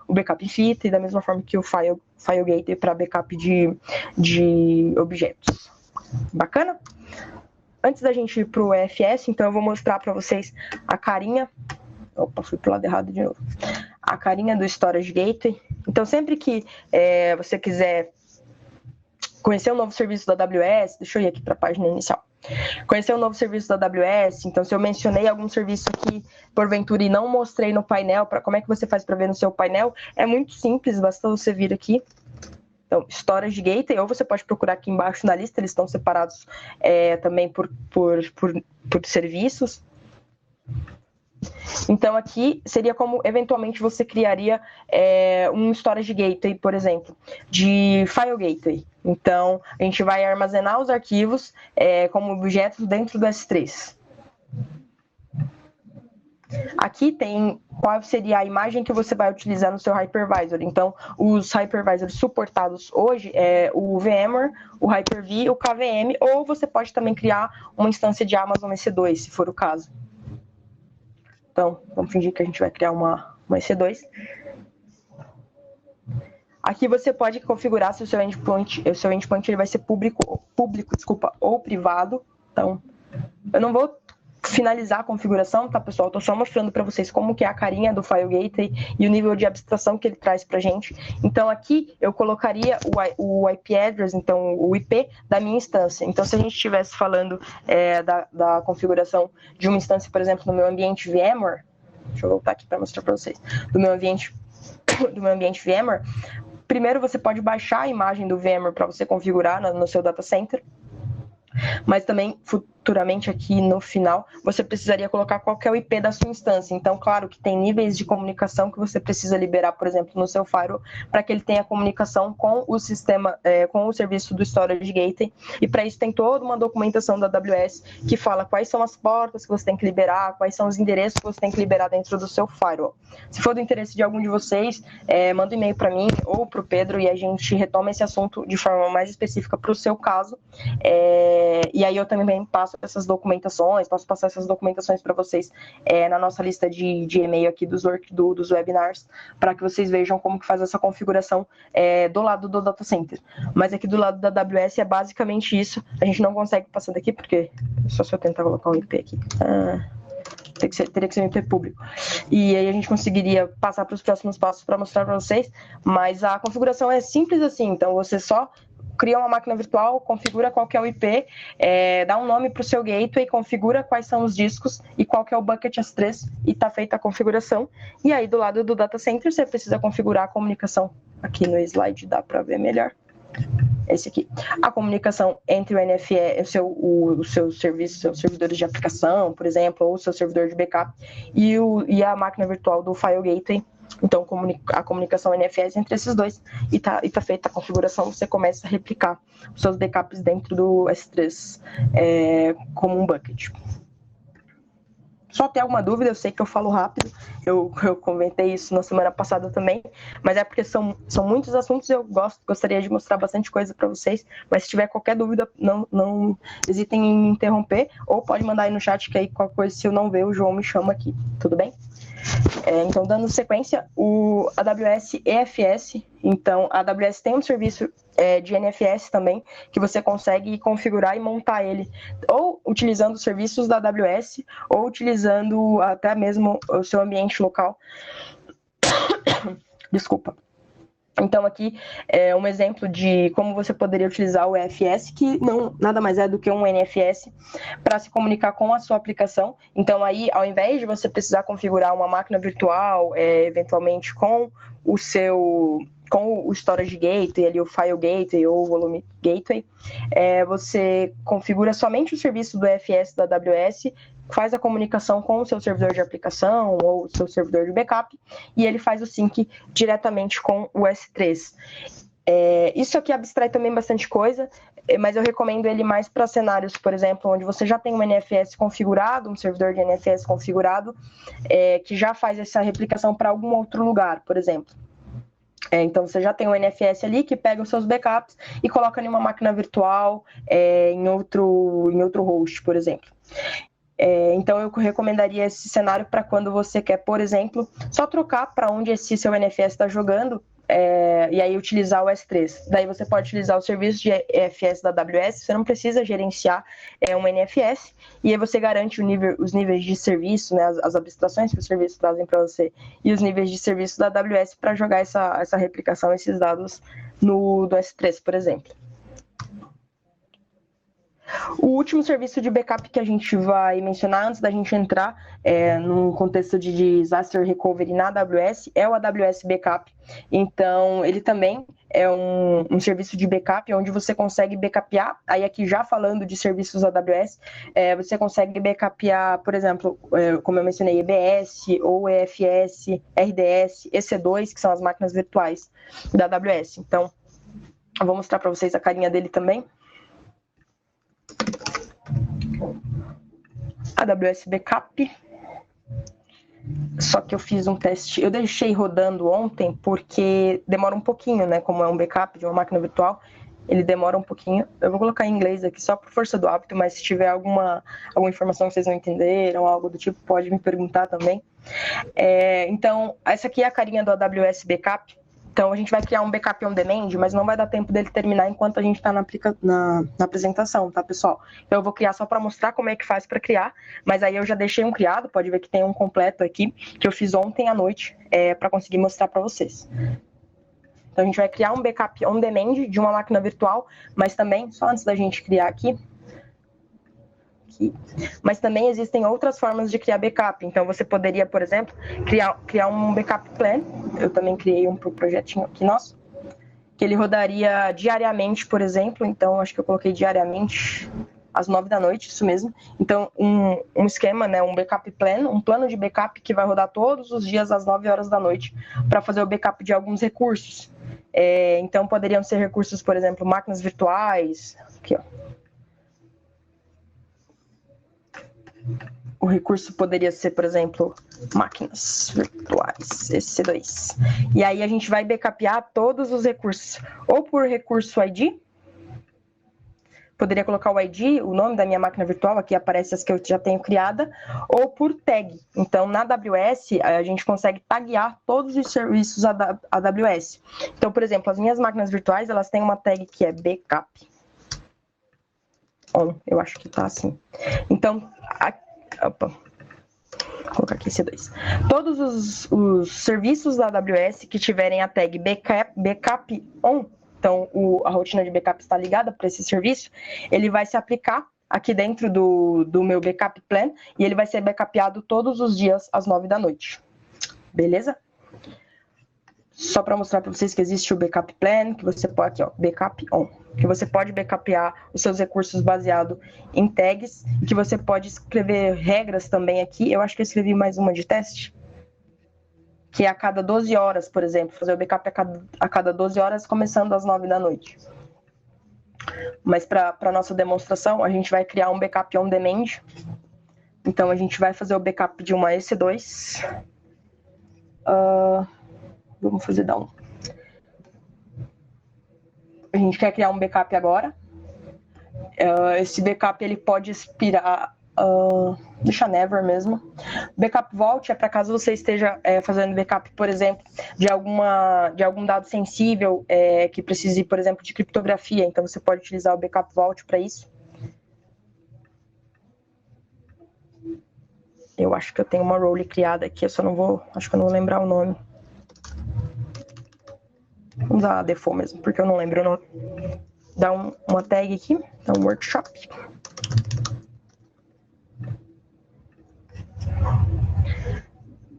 o backup em fita e da mesma forma que o File Gateway para backup de objetos. Bacana? Antes da gente ir para o EFS, então eu vou mostrar para vocês a carinha. Opa, fui para o lado errado de novo. A carinha do Storage Gateway. Então, sempre que você quiser conhecer um novo serviço da AWS, deixa eu ir aqui para a página inicial. Conhecer um novo serviço da AWS, então se eu mencionei algum serviço aqui, porventura, e não mostrei no painel, como é que você faz para ver no seu painel? É muito simples, basta você vir aqui. Então, Storage Gateway, ou você pode procurar aqui embaixo na lista, eles estão separados também por serviços. Então, aqui seria como, eventualmente, você criaria um Storage Gateway, por exemplo, de File Gateway. Então, a gente vai armazenar os arquivos como objetos dentro do S3. Aqui tem qual seria a imagem que você vai utilizar no seu hypervisor. Então, os hypervisors suportados hoje é o VMware, o Hyper-V, o KVM, ou você pode também criar uma instância de Amazon EC2, se for o caso. Então, vamos fingir que a gente vai criar uma EC2. Aqui você pode configurar se o seu endpoint ele vai ser público, ou privado. Então, eu não vou finalizar a configuração, tá, pessoal? Estou só mostrando para vocês como que é a carinha do File Gateway e o nível de abstração que ele traz para a gente. Então, aqui eu colocaria o IP address, então o IP da minha instância. Então, se a gente estivesse falando da configuração de uma instância, por exemplo, no meu ambiente VMware, deixa eu voltar aqui para mostrar para vocês, do meu ambiente VMware, primeiro você pode baixar a imagem do VMware para você configurar no seu data center, mas também futuramente aqui no final você precisaria colocar qual que é o IP da sua instância. Então, claro que tem níveis de comunicação que você precisa liberar, por exemplo, no seu firewall, para que ele tenha comunicação com o sistema, com o serviço do Storage Gateway, e para isso tem toda uma documentação da AWS que fala quais são as portas que você tem que liberar, quais são os endereços que você tem que liberar dentro do seu firewall. Se for do interesse de algum de vocês, manda um e-mail para mim ou para o Pedro e a gente retoma esse assunto de forma mais específica para o seu caso. E aí eu também posso passar essas documentações para vocês na nossa lista de e-mail aqui dos webinars, para que vocês vejam como que faz essa configuração do lado do data center. Mas aqui do lado da AWS é basicamente isso. A gente não consegue passar daqui, porque só se eu tentar colocar um IP aqui. Teria que ser um IP público. E aí a gente conseguiria passar para os próximos passos para mostrar para vocês, mas a configuração é simples assim. Então você só cria uma máquina virtual, configura qual que é o IP, dá um nome para o seu gateway, configura quais são os discos e qual que é o bucket S3, e está feita a configuração. E aí do lado do data center você precisa configurar a comunicação. Aqui no slide dá para ver melhor. Esse aqui. A comunicação entre o NFE, o seu serviço, seus servidores de aplicação, por exemplo, ou o seu servidor de backup, e a máquina virtual do File Gateway, Então, a comunicação NFS entre esses dois e tá feita a configuração, você começa a replicar os seus backups dentro do S3 como um bucket. Só tem alguma dúvida, eu sei que eu falo rápido, eu comentei isso na semana passada também, mas é porque são muitos assuntos e eu gostaria de mostrar bastante coisa para vocês, mas se tiver qualquer dúvida, não hesitem em me interromper, ou pode mandar aí no chat, que aí qualquer coisa, se eu não ver, o João me chama aqui, tudo bem? Então, dando sequência, o AWS EFS, então a AWS tem um serviço de NFS também, que você consegue configurar e montar ele, ou utilizando os serviços da AWS, ou utilizando até mesmo o seu ambiente local. Desculpa. Então, aqui é um exemplo de como você poderia utilizar o EFS, que nada mais é do que um NFS, para se comunicar com a sua aplicação. Então, aí, ao invés de você precisar configurar uma máquina virtual, eventualmente com o Storage Gateway, ali, o File Gateway ou o Volume Gateway, você configura somente o serviço do EFS da AWS, faz a comunicação com o seu servidor de aplicação ou o seu servidor de backup, e ele faz o sync diretamente com o S3. Isso aqui abstrai também bastante coisa, mas eu recomendo ele mais para cenários, por exemplo, onde você já tem um NFS configurado, um servidor de NFS configurado, que já faz essa replicação para algum outro lugar, por exemplo. Então, você já tem um NFS ali que pega os seus backups e coloca em uma máquina virtual, em outro host, por exemplo. Então, eu recomendaria esse cenário para quando você quer, por exemplo, só trocar para onde esse seu NFS está jogando e aí utilizar o S3. Daí você pode utilizar o serviço de EFS da AWS, você não precisa gerenciar um NFS, e aí você garante os níveis de serviço, né, as abstrações que os serviços trazem para você, e os níveis de serviço da AWS para jogar essa replicação, esses dados do S3, por exemplo. O último serviço de backup que a gente vai mencionar antes da gente entrar num contexto de disaster recovery na AWS é o AWS Backup. Então, ele também é um serviço de backup onde você consegue backupear. Aí aqui já falando de serviços AWS, você consegue backupear, por exemplo, como eu mencionei, EBS ou EFS, RDS, EC2, que são as máquinas virtuais da AWS. Então, eu vou mostrar para vocês a carinha dele também. AWS Backup. Só que eu fiz um teste, eu deixei rodando ontem porque demora um pouquinho, né? Como é um backup de uma máquina virtual, ele demora um pouquinho. Eu vou colocar em inglês aqui só por força do hábito, mas se tiver alguma informação que vocês não entenderam, algo do tipo, pode me perguntar também. Então, essa aqui é a carinha do AWS Backup. Então, a gente vai criar um backup on demand, mas não vai dar tempo dele terminar enquanto a gente está na apresentação, tá, pessoal? Então, eu vou criar só para mostrar como é que faz para criar, mas aí eu já deixei um criado, pode ver que tem um completo aqui, que eu fiz ontem à noite, para conseguir mostrar para vocês. Então, a gente vai criar um backup on demand de uma máquina virtual, mas também, só antes da gente criar aqui, mas também existem outras formas de criar backup. Então, você poderia, por exemplo, criar um backup plan. Eu também criei um pro projetinho aqui nosso, que ele rodaria diariamente, por exemplo. Então, acho que eu coloquei diariamente às 9 da noite, isso mesmo. Então, um esquema, né, um backup plan, um plano de backup que vai rodar todos os dias às 9 horas da noite para fazer o backup de alguns recursos. Então, poderiam ser recursos, por exemplo, máquinas virtuais. Aqui, ó. O recurso poderia ser, por exemplo, máquinas virtuais, EC2. E aí a gente vai backupear todos os recursos, ou por recurso ID, poderia colocar o ID, o nome da minha máquina virtual, aqui aparece as que eu já tenho criada, ou por tag. Então, na AWS, a gente consegue taguear todos os serviços AWS. Então, por exemplo, as minhas máquinas virtuais, elas têm uma tag que é backup on, eu acho que tá assim. Então, vou colocar aqui C2. Todos os serviços da AWS que tiverem a tag backup on, então a rotina de backup está ligada para esse serviço, ele vai se aplicar aqui dentro do meu backup plan e ele vai ser backupeado todos os dias às 9 da noite. Beleza? Só para mostrar para vocês que existe o backup plan, que você pode, aqui, ó, backup on, que você pode backupear os seus recursos baseado em tags, e que você pode escrever regras também aqui. Eu acho que eu escrevi mais uma de teste. que é a cada 12 horas, por exemplo, fazer o backup a cada 12 horas, começando às 9 da noite. Mas para a nossa demonstração, a gente vai criar um backup on demand. Então, a gente vai fazer o backup de uma EC2. Vamos fazer da 1. A gente quer criar um backup agora. Esse backup ele pode expirar... deixa never mesmo. Backup vault é para caso você esteja fazendo backup, por exemplo, de algum dado sensível que precise, por exemplo, de criptografia. Então, você pode utilizar o backup vault para isso. Eu acho que eu tenho uma role criada aqui, acho que eu não vou lembrar o nome. Vamos usar a default mesmo, porque eu não lembro o nome. Dá uma tag aqui, dá um workshop.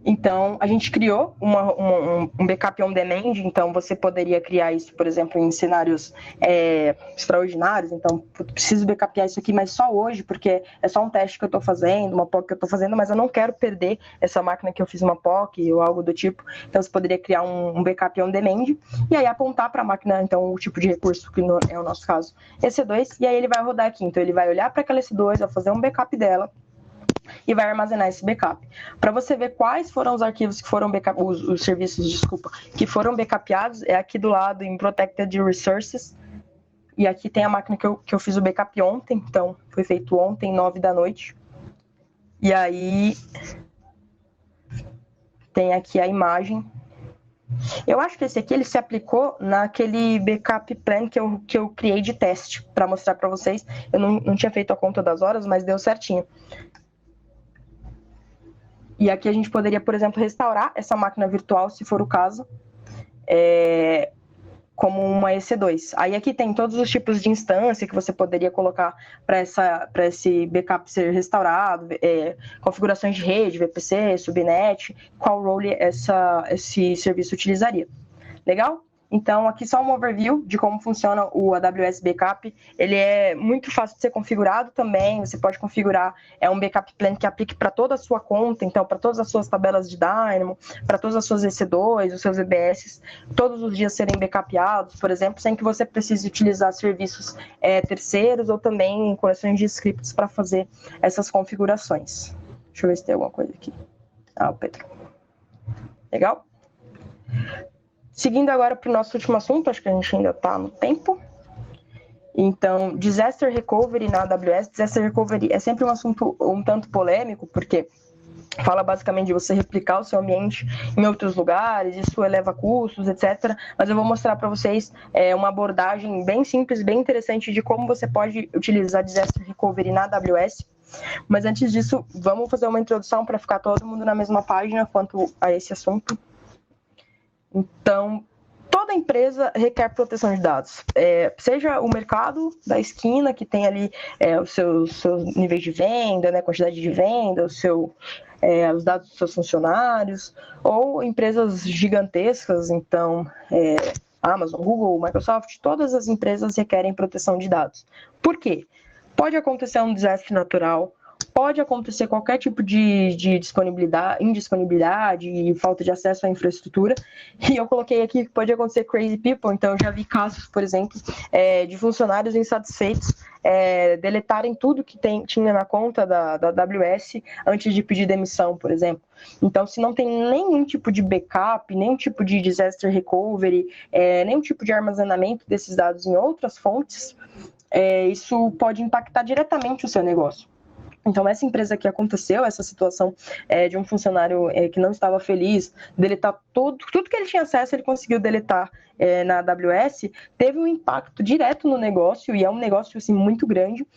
Então, a gente criou um backup on demand, então você poderia criar isso, por exemplo, em cenários extraordinários. Então, preciso backupear isso aqui, mas só hoje, porque é só um teste que eu estou fazendo, uma POC que eu estou fazendo, mas eu não quero perder essa máquina que eu fiz uma POC ou algo do tipo. Então, você poderia criar um backup on demand e aí apontar para a máquina, então, o tipo de recurso, que é o nosso caso, EC2, e aí ele vai rodar aqui. Então, ele vai olhar para aquela EC2, vai fazer um backup dela, e vai armazenar esse backup. Para você ver quais foram os arquivos que foram os serviços, que foram backupeados, é aqui do lado em Protected Resources. E aqui tem a máquina que eu fiz o backup ontem, então foi feito ontem, 9 da noite. E aí tem aqui a imagem. Eu acho que esse aqui ele se aplicou naquele backup plan que eu criei de teste, para mostrar para vocês. Eu não tinha feito a conta das horas, mas deu certinho. E aqui a gente poderia, por exemplo, restaurar essa máquina virtual, se for o caso, como uma EC2. Aí aqui tem todos os tipos de instância que você poderia colocar para esse backup ser restaurado, configurações de rede, VPC, subnet, qual role esse serviço utilizaria. Legal? Então, aqui só um overview de como funciona o AWS Backup. Ele é muito fácil de ser configurado também. Você pode configurar um backup plan que aplique para toda a sua conta, então, para todas as suas tabelas de Dynamo, para todas as suas EC2, os seus EBS, todos os dias serem backupeados, por exemplo, sem que você precise utilizar serviços terceiros ou também coleções de scripts para fazer essas configurações. Deixa eu ver se tem alguma coisa aqui. O Pedro. Legal? Seguindo agora para o nosso último assunto, acho que a gente ainda está no tempo. Então, Disaster Recovery na AWS. Disaster Recovery é sempre um assunto um tanto polêmico, porque fala basicamente de você replicar o seu ambiente em outros lugares, isso eleva custos, etc. Mas eu vou mostrar para vocês uma abordagem bem simples, bem interessante de como você pode utilizar Disaster Recovery na AWS. Mas antes disso, vamos fazer uma introdução para ficar todo mundo na mesma página quanto a esse assunto. Então, toda empresa requer proteção de dados, seja o mercado da esquina, que tem ali os seus níveis de venda, né, quantidade de venda, os dados dos seus funcionários, ou empresas gigantescas, então Amazon, Google, Microsoft, todas as empresas requerem proteção de dados. Por quê? Pode acontecer um desastre natural, pode acontecer qualquer tipo de indisponibilidade e falta de acesso à infraestrutura. E eu coloquei aqui que pode acontecer crazy people, então eu já vi casos, por exemplo, de funcionários insatisfeitos deletarem tudo que tinha na conta da AWS antes de pedir demissão, por exemplo. Então, se não tem nenhum tipo de backup, nenhum tipo de disaster recovery, nenhum tipo de armazenamento desses dados em outras fontes, isso pode impactar diretamente o seu negócio. Então, essa empresa que aconteceu, essa situação de um funcionário que não estava feliz, deletar tudo que ele tinha acesso, ele conseguiu deletar na AWS, teve um impacto direto no negócio, e é um negócio assim, muito grande,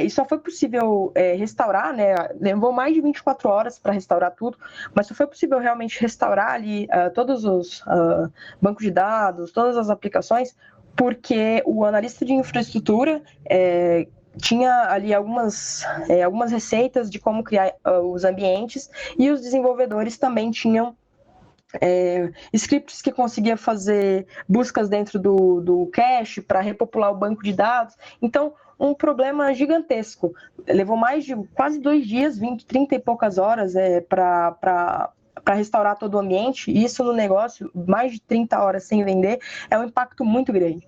e só foi possível restaurar, né, levou mais de 24 horas para restaurar tudo, mas só foi possível realmente restaurar ali todos os bancos de dados, todas as aplicações, porque o analista de infraestrutura tinha ali algumas receitas de como criar os ambientes, e os desenvolvedores também tinham scripts que conseguiam fazer buscas dentro do cache para repopular o banco de dados. Então, um problema gigantesco. Levou mais de quase 2 dias, 20, 30 e poucas horas para para restaurar todo o ambiente, e isso no negócio, mais de 30 horas sem vender, é um impacto muito grande.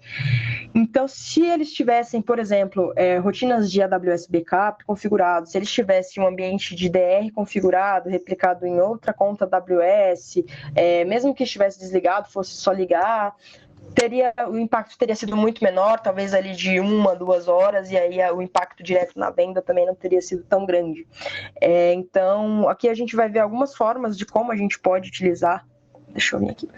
Então, se eles tivessem, por exemplo, rotinas de AWS Backup configuradas, se eles tivessem um ambiente de DR configurado, replicado em outra conta AWS, mesmo que estivesse desligado, fosse só ligar, o impacto teria sido muito menor, talvez ali de 1-2 horas, e aí o impacto direto na venda também não teria sido tão grande. Então, aqui a gente vai ver algumas formas de como a gente pode utilizar, deixa eu vir aqui,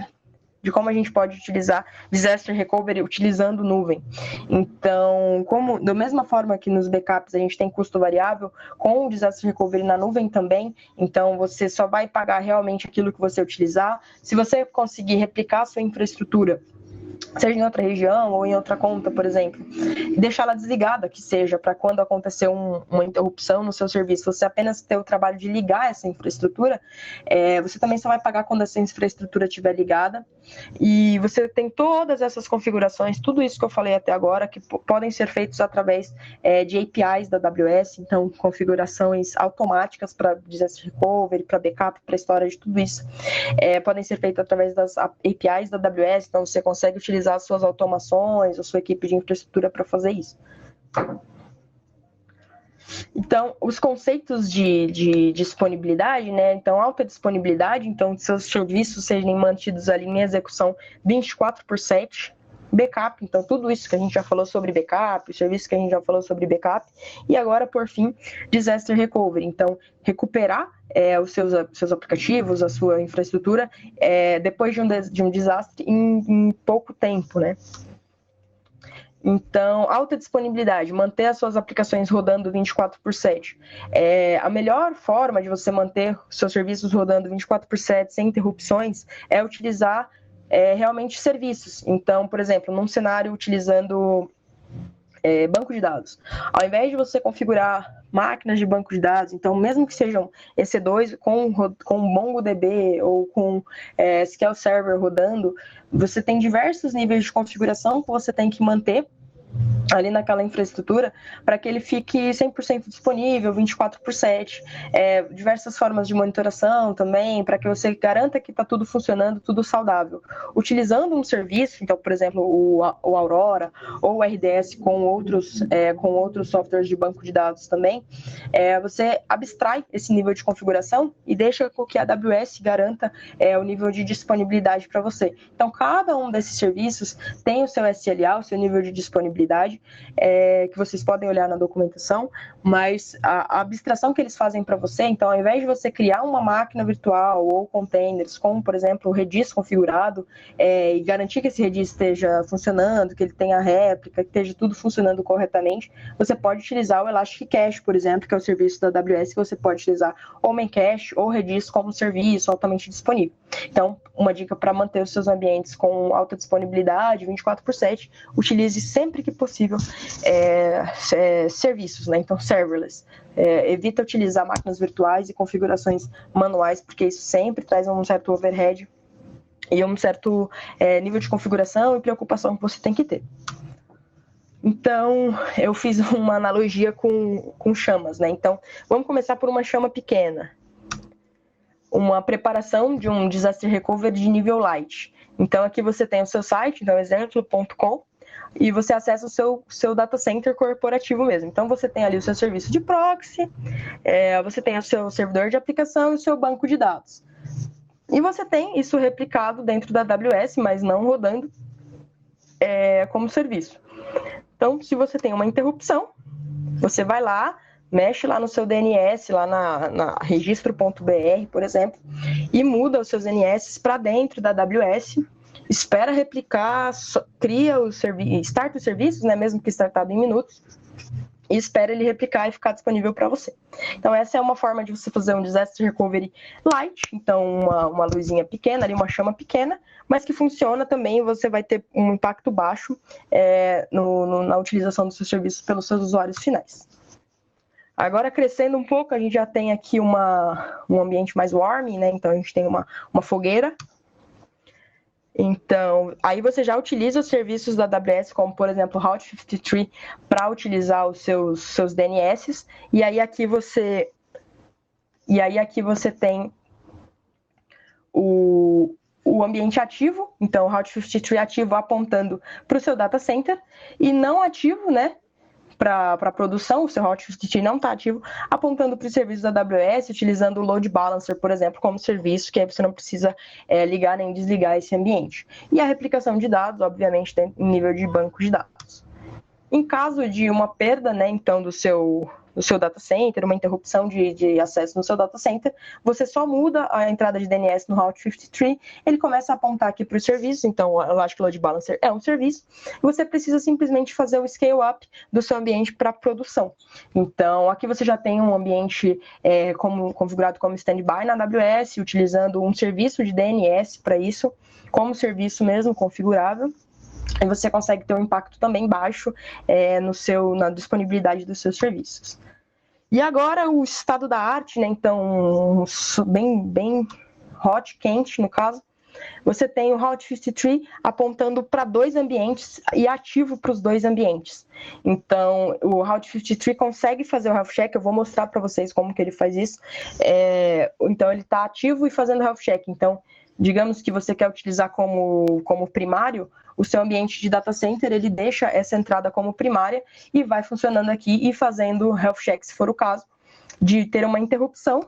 de como a gente pode utilizar Disaster Recovery utilizando nuvem. Então, da mesma forma que nos backups a gente tem custo variável, com o Disaster Recovery na nuvem também, então você só vai pagar realmente aquilo que você utilizar. Se você conseguir replicar a sua infraestrutura, seja em outra região ou em outra conta, por exemplo, deixar ela desligada, que seja, para quando acontecer uma interrupção no seu serviço, você apenas ter o trabalho de ligar essa infraestrutura, você também só vai pagar quando essa infraestrutura estiver ligada, e você tem todas essas configurações, tudo isso que eu falei até agora, que podem ser feitos através de APIs da AWS, então configurações automáticas para Disaster Recovery, para backup, para storage, tudo isso podem ser feitas através das APIs da AWS, então você consegue utilizar as suas automações, a sua equipe de infraestrutura para fazer isso. Então, os conceitos de disponibilidade, né? Então, alta disponibilidade, então, seus serviços sejam mantidos ali em execução 24/7, backup, então, tudo isso que a gente já falou sobre backup, os serviços que a gente já falou sobre backup, e agora, por fim, Disaster Recovery, então, recuperar os seus aplicativos, a sua infraestrutura, depois de um desastre em pouco tempo, né? Então, alta disponibilidade, manter as suas aplicações rodando 24/7. A melhor forma de você manter seus serviços rodando 24/7 sem interrupções é utilizar realmente serviços. Então, por exemplo, num cenário utilizando banco de dados. Ao invés de você configurar máquinas de banco de dados, então mesmo que sejam EC2 com MongoDB ou com SQL Server rodando, você tem diversos níveis de configuração que você tem que manter ali naquela infraestrutura para que ele fique 100% disponível, 24/7, diversas formas de monitoração também, para que você garanta que está tudo funcionando, tudo saudável. Utilizando um serviço, então, por exemplo, o Aurora ou o RDS com outros softwares de banco de dados também, você abstrai esse nível de configuração e deixa com que a AWS garanta o nível de disponibilidade para você. Então, cada um desses serviços tem o seu SLA, o seu nível de disponibilidade, que vocês podem olhar na documentação, mas a abstração que eles fazem para você, então, ao invés de você criar uma máquina virtual ou containers, como, por exemplo, o Redis configurado, e garantir que esse Redis esteja funcionando, que ele tenha réplica, que esteja tudo funcionando corretamente, você pode utilizar o Elastic Cache, por exemplo, que é o serviço da AWS, que você pode utilizar ou Memcache ou Redis como serviço altamente disponível. Então, uma dica para manter os seus ambientes com alta disponibilidade, 24/7, utilize sempre que possível serviços, né? Então, serverless. Evita utilizar máquinas virtuais e configurações manuais, porque isso sempre traz um certo overhead e um certo nível de configuração e preocupação que você tem que ter. Então, eu fiz uma analogia com chamas, né? Então, vamos começar por uma chama pequena. Uma preparação de um Disaster Recovery de nível light. Então, aqui você tem o seu site, então, exemplo.com, e você acessa o seu data center corporativo mesmo. Então, você tem ali o seu serviço de proxy, você tem o seu servidor de aplicação e o seu banco de dados. E você tem isso replicado dentro da AWS, mas não rodando como serviço. Então, se você tem uma interrupção, você vai lá, mexe lá no seu DNS, lá na registro.br, por exemplo, e muda os seus DNS para dentro da AWS, espera replicar, cria starta os serviços, né, mesmo que startado em minutos, e espera ele replicar e ficar disponível para você. Então, essa é uma forma de você fazer um Disaster Recovery Light, então uma luzinha pequena, ali, uma chama pequena, mas que funciona também, você vai ter um impacto baixo na utilização dos seus serviços pelos seus usuários finais. Agora, crescendo um pouco, a gente já tem aqui um ambiente mais warm, né? Então, a gente tem uma fogueira. Então, aí você já utiliza os serviços da AWS, como, por exemplo, o Route 53, para utilizar os seus DNS. E aí aqui você tem o ambiente ativo, então o Route 53 ativo apontando para o seu data center, e não ativo, né, para a produção, o seu Route 53 não está ativo, apontando para os serviços da AWS, utilizando o Load Balancer, por exemplo, como serviço, que aí você não precisa ligar nem desligar esse ambiente. E a replicação de dados, obviamente, tem nível de banco de dados. Em caso de uma perda, né, então, do seu data center, uma interrupção de acesso no seu data center, você só muda a entrada de DNS no Route 53, ele começa a apontar aqui para o serviço, então o Elastic Load Balancer é um serviço, e você precisa simplesmente fazer o scale-up do seu ambiente para produção. Então, aqui você já tem um ambiente configurado como standby na AWS, utilizando um serviço de DNS para isso, como serviço mesmo configurável. E você consegue ter um impacto também baixo na disponibilidade dos seus serviços. E agora o estado da arte, né? Então, bem hot, quente no caso. Você tem o Route 53 apontando para 2 ambientes e ativo para os 2 ambientes. Então, o Route 53 consegue fazer o health check, eu vou mostrar para vocês como que ele faz isso. Então, ele está ativo e fazendo health check. Então, digamos que você quer utilizar como primário, o seu ambiente de data center, ele deixa essa entrada como primária e vai funcionando aqui e fazendo health check, se for o caso, de ter uma interrupção,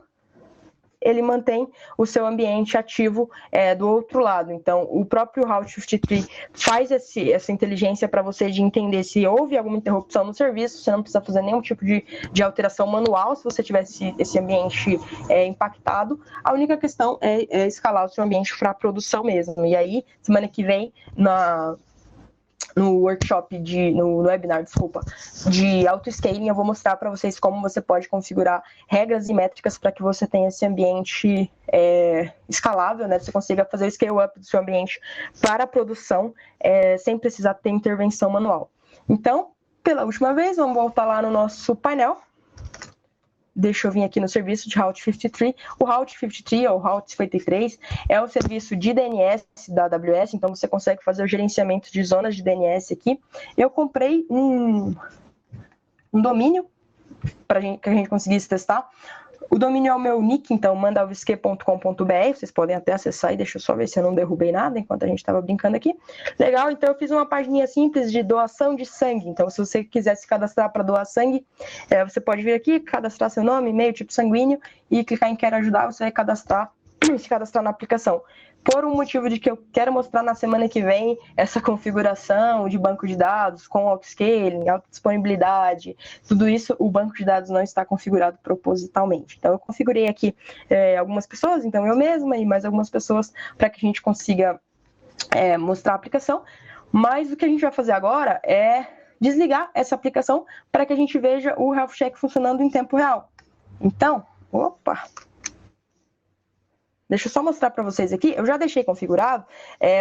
ele mantém o seu ambiente ativo do outro lado. Então, o próprio Route 53 faz essa inteligência para você de entender se houve alguma interrupção no serviço, você não precisa fazer nenhum tipo de alteração manual se você tivesse esse ambiente impactado. A única questão é escalar o seu ambiente para produção mesmo. E aí, semana que vem, no workshop, no webinar, de auto-scaling, eu vou mostrar para vocês como você pode configurar regras e métricas para que você tenha esse ambiente escalável, né? Você consiga fazer o scale-up do seu ambiente para a produção sem precisar ter intervenção manual. Então, pela última vez, vamos voltar lá no nosso painel. Deixa eu vir aqui no serviço de Route 53. O Route 53, ou Route 53, é o serviço de DNS da AWS, então você consegue fazer o gerenciamento de zonas de DNS aqui. Eu comprei um domínio para que a gente conseguisse testar. O domínio é o meu nick, então mandalvisque.com.br, vocês podem até acessar e deixa eu só ver se eu não derrubei nada enquanto a gente estava brincando aqui. Legal, então eu fiz uma pagininha simples de doação de sangue, então se você quiser se cadastrar para doar sangue, você pode vir aqui, cadastrar seu nome, e-mail, tipo sanguíneo e clicar em quero ajudar, você vai se cadastrar na aplicação. Por um motivo de que eu quero mostrar na semana que vem essa configuração de banco de dados com auto-scaling, auto-disponibilidade, tudo isso, o banco de dados não está configurado propositalmente. Então, eu configurei aqui algumas pessoas, então eu mesma e mais algumas pessoas, para que a gente consiga mostrar a aplicação. Mas o que a gente vai fazer agora é desligar essa aplicação para que a gente veja o Health Check funcionando em tempo real. Então, deixa eu só mostrar para vocês aqui. Eu já deixei configurado,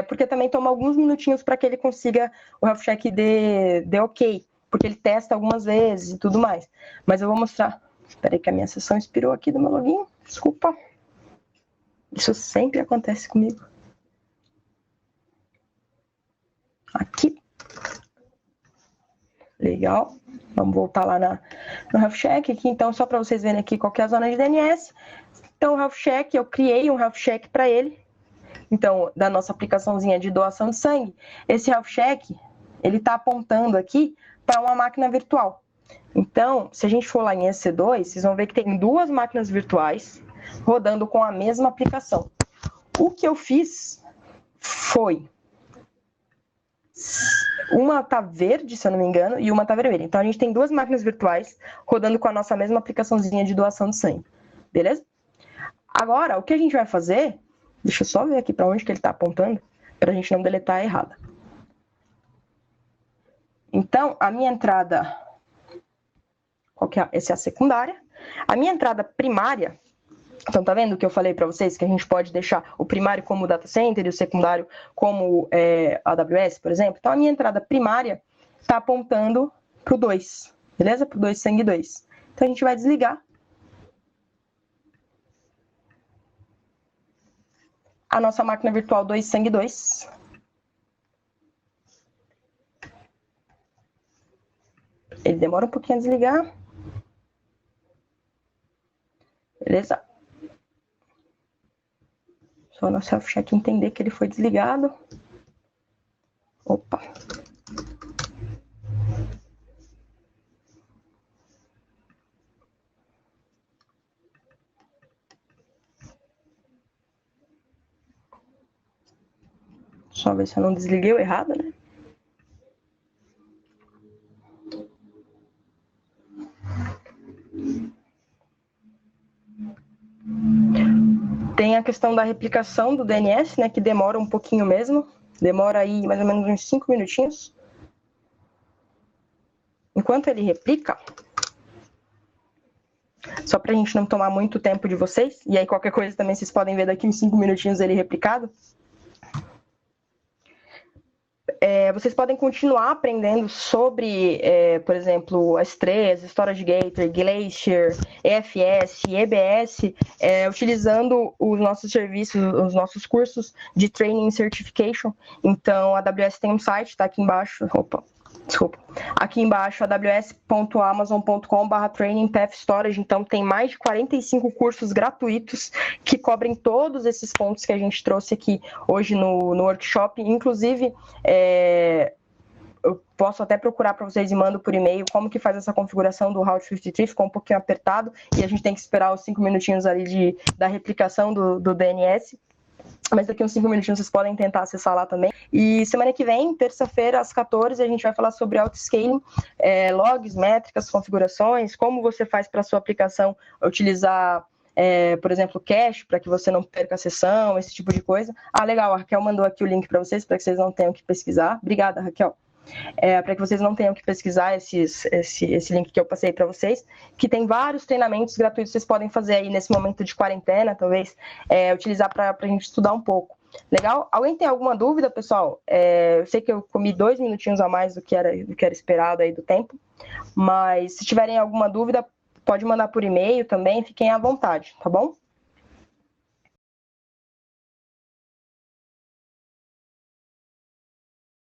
porque também toma alguns minutinhos para que ele consiga o health check de ok, porque ele testa algumas vezes e tudo mais. Mas eu vou mostrar. Espera aí que a minha sessão expirou aqui do meu login. Desculpa. Isso sempre acontece comigo. Aqui. Legal. Vamos voltar lá no health check aqui. Então, só para vocês verem aqui qual que é a zona de DNS. Então, o health check, eu criei um health check para ele. Então, da nossa aplicaçãozinha de doação de sangue, esse health check, ele está apontando aqui para uma máquina virtual. Então, se a gente for lá em EC2, vocês vão ver que tem 2 máquinas virtuais rodando com a mesma aplicação. O que eu fiz foi... Uma está verde, se eu não me engano, e uma está vermelha. Então, a gente tem 2 máquinas virtuais rodando com a nossa mesma aplicaçãozinha de doação de sangue. Beleza? Agora, o que a gente vai fazer... Deixa eu só ver aqui para onde que ele está apontando, para a gente não deletar a errada. Então, a minha entrada... Qual que é? Essa é a secundária. A minha entrada primária... Então, tá vendo o que eu falei para vocês? Que a gente pode deixar o primário como data center e o secundário como AWS, por exemplo. Então, a minha entrada primária está apontando para o 2, beleza? Para o 2 sangue 2. Então, a gente vai desligar. A nossa máquina virtual 2 sangue 2. Ele demora um pouquinho a desligar. Beleza? Só no self-check entender que ele foi desligado. Opa. Só ver se eu não desliguei o errado, né? Tem a questão da replicação do DNS, né, que demora um pouquinho mesmo. Demora aí mais ou menos uns 5 minutinhos. Enquanto ele replica, só para a gente não tomar muito tempo de vocês, e aí qualquer coisa também vocês podem ver daqui uns 5 minutinhos ele replicado. Vocês podem continuar aprendendo sobre, por exemplo, S3, Storage Gateway, Glacier, EFS, EBS, utilizando os nossos serviços, os nossos cursos de Training Certification. Então, a AWS tem um site, está aqui embaixo. Aqui embaixo, aws.amazon.com/training path storage. Então, tem mais de 45 cursos gratuitos que cobrem todos esses pontos que a gente trouxe aqui hoje no workshop. Inclusive, eu posso até procurar para vocês e mando por e-mail como que faz essa configuração do Route 53, ficou um pouquinho apertado e a gente tem que esperar os 5 minutinhos ali da replicação do DNS. Mas daqui uns 5 minutinhos vocês podem tentar acessar lá também. E semana que vem, terça-feira, às 14, a gente vai falar sobre autoscaling, logs, métricas, configurações, como você faz para a sua aplicação utilizar, por exemplo, cache, para que você não perca a sessão, esse tipo de coisa. Ah, legal, a Raquel mandou aqui o link para vocês, para que vocês não tenham que pesquisar. Obrigada, Raquel. Para que vocês não tenham que pesquisar esse link que eu passei para vocês, que tem vários treinamentos gratuitos que vocês podem fazer aí nesse momento de quarentena, talvez, utilizar para a gente estudar um pouco. Legal? Alguém tem alguma dúvida, pessoal? Eu sei que eu comi 2 minutinhos a mais do que era esperado aí do tempo, mas se tiverem alguma dúvida, pode mandar por e-mail também, fiquem à vontade, tá bom?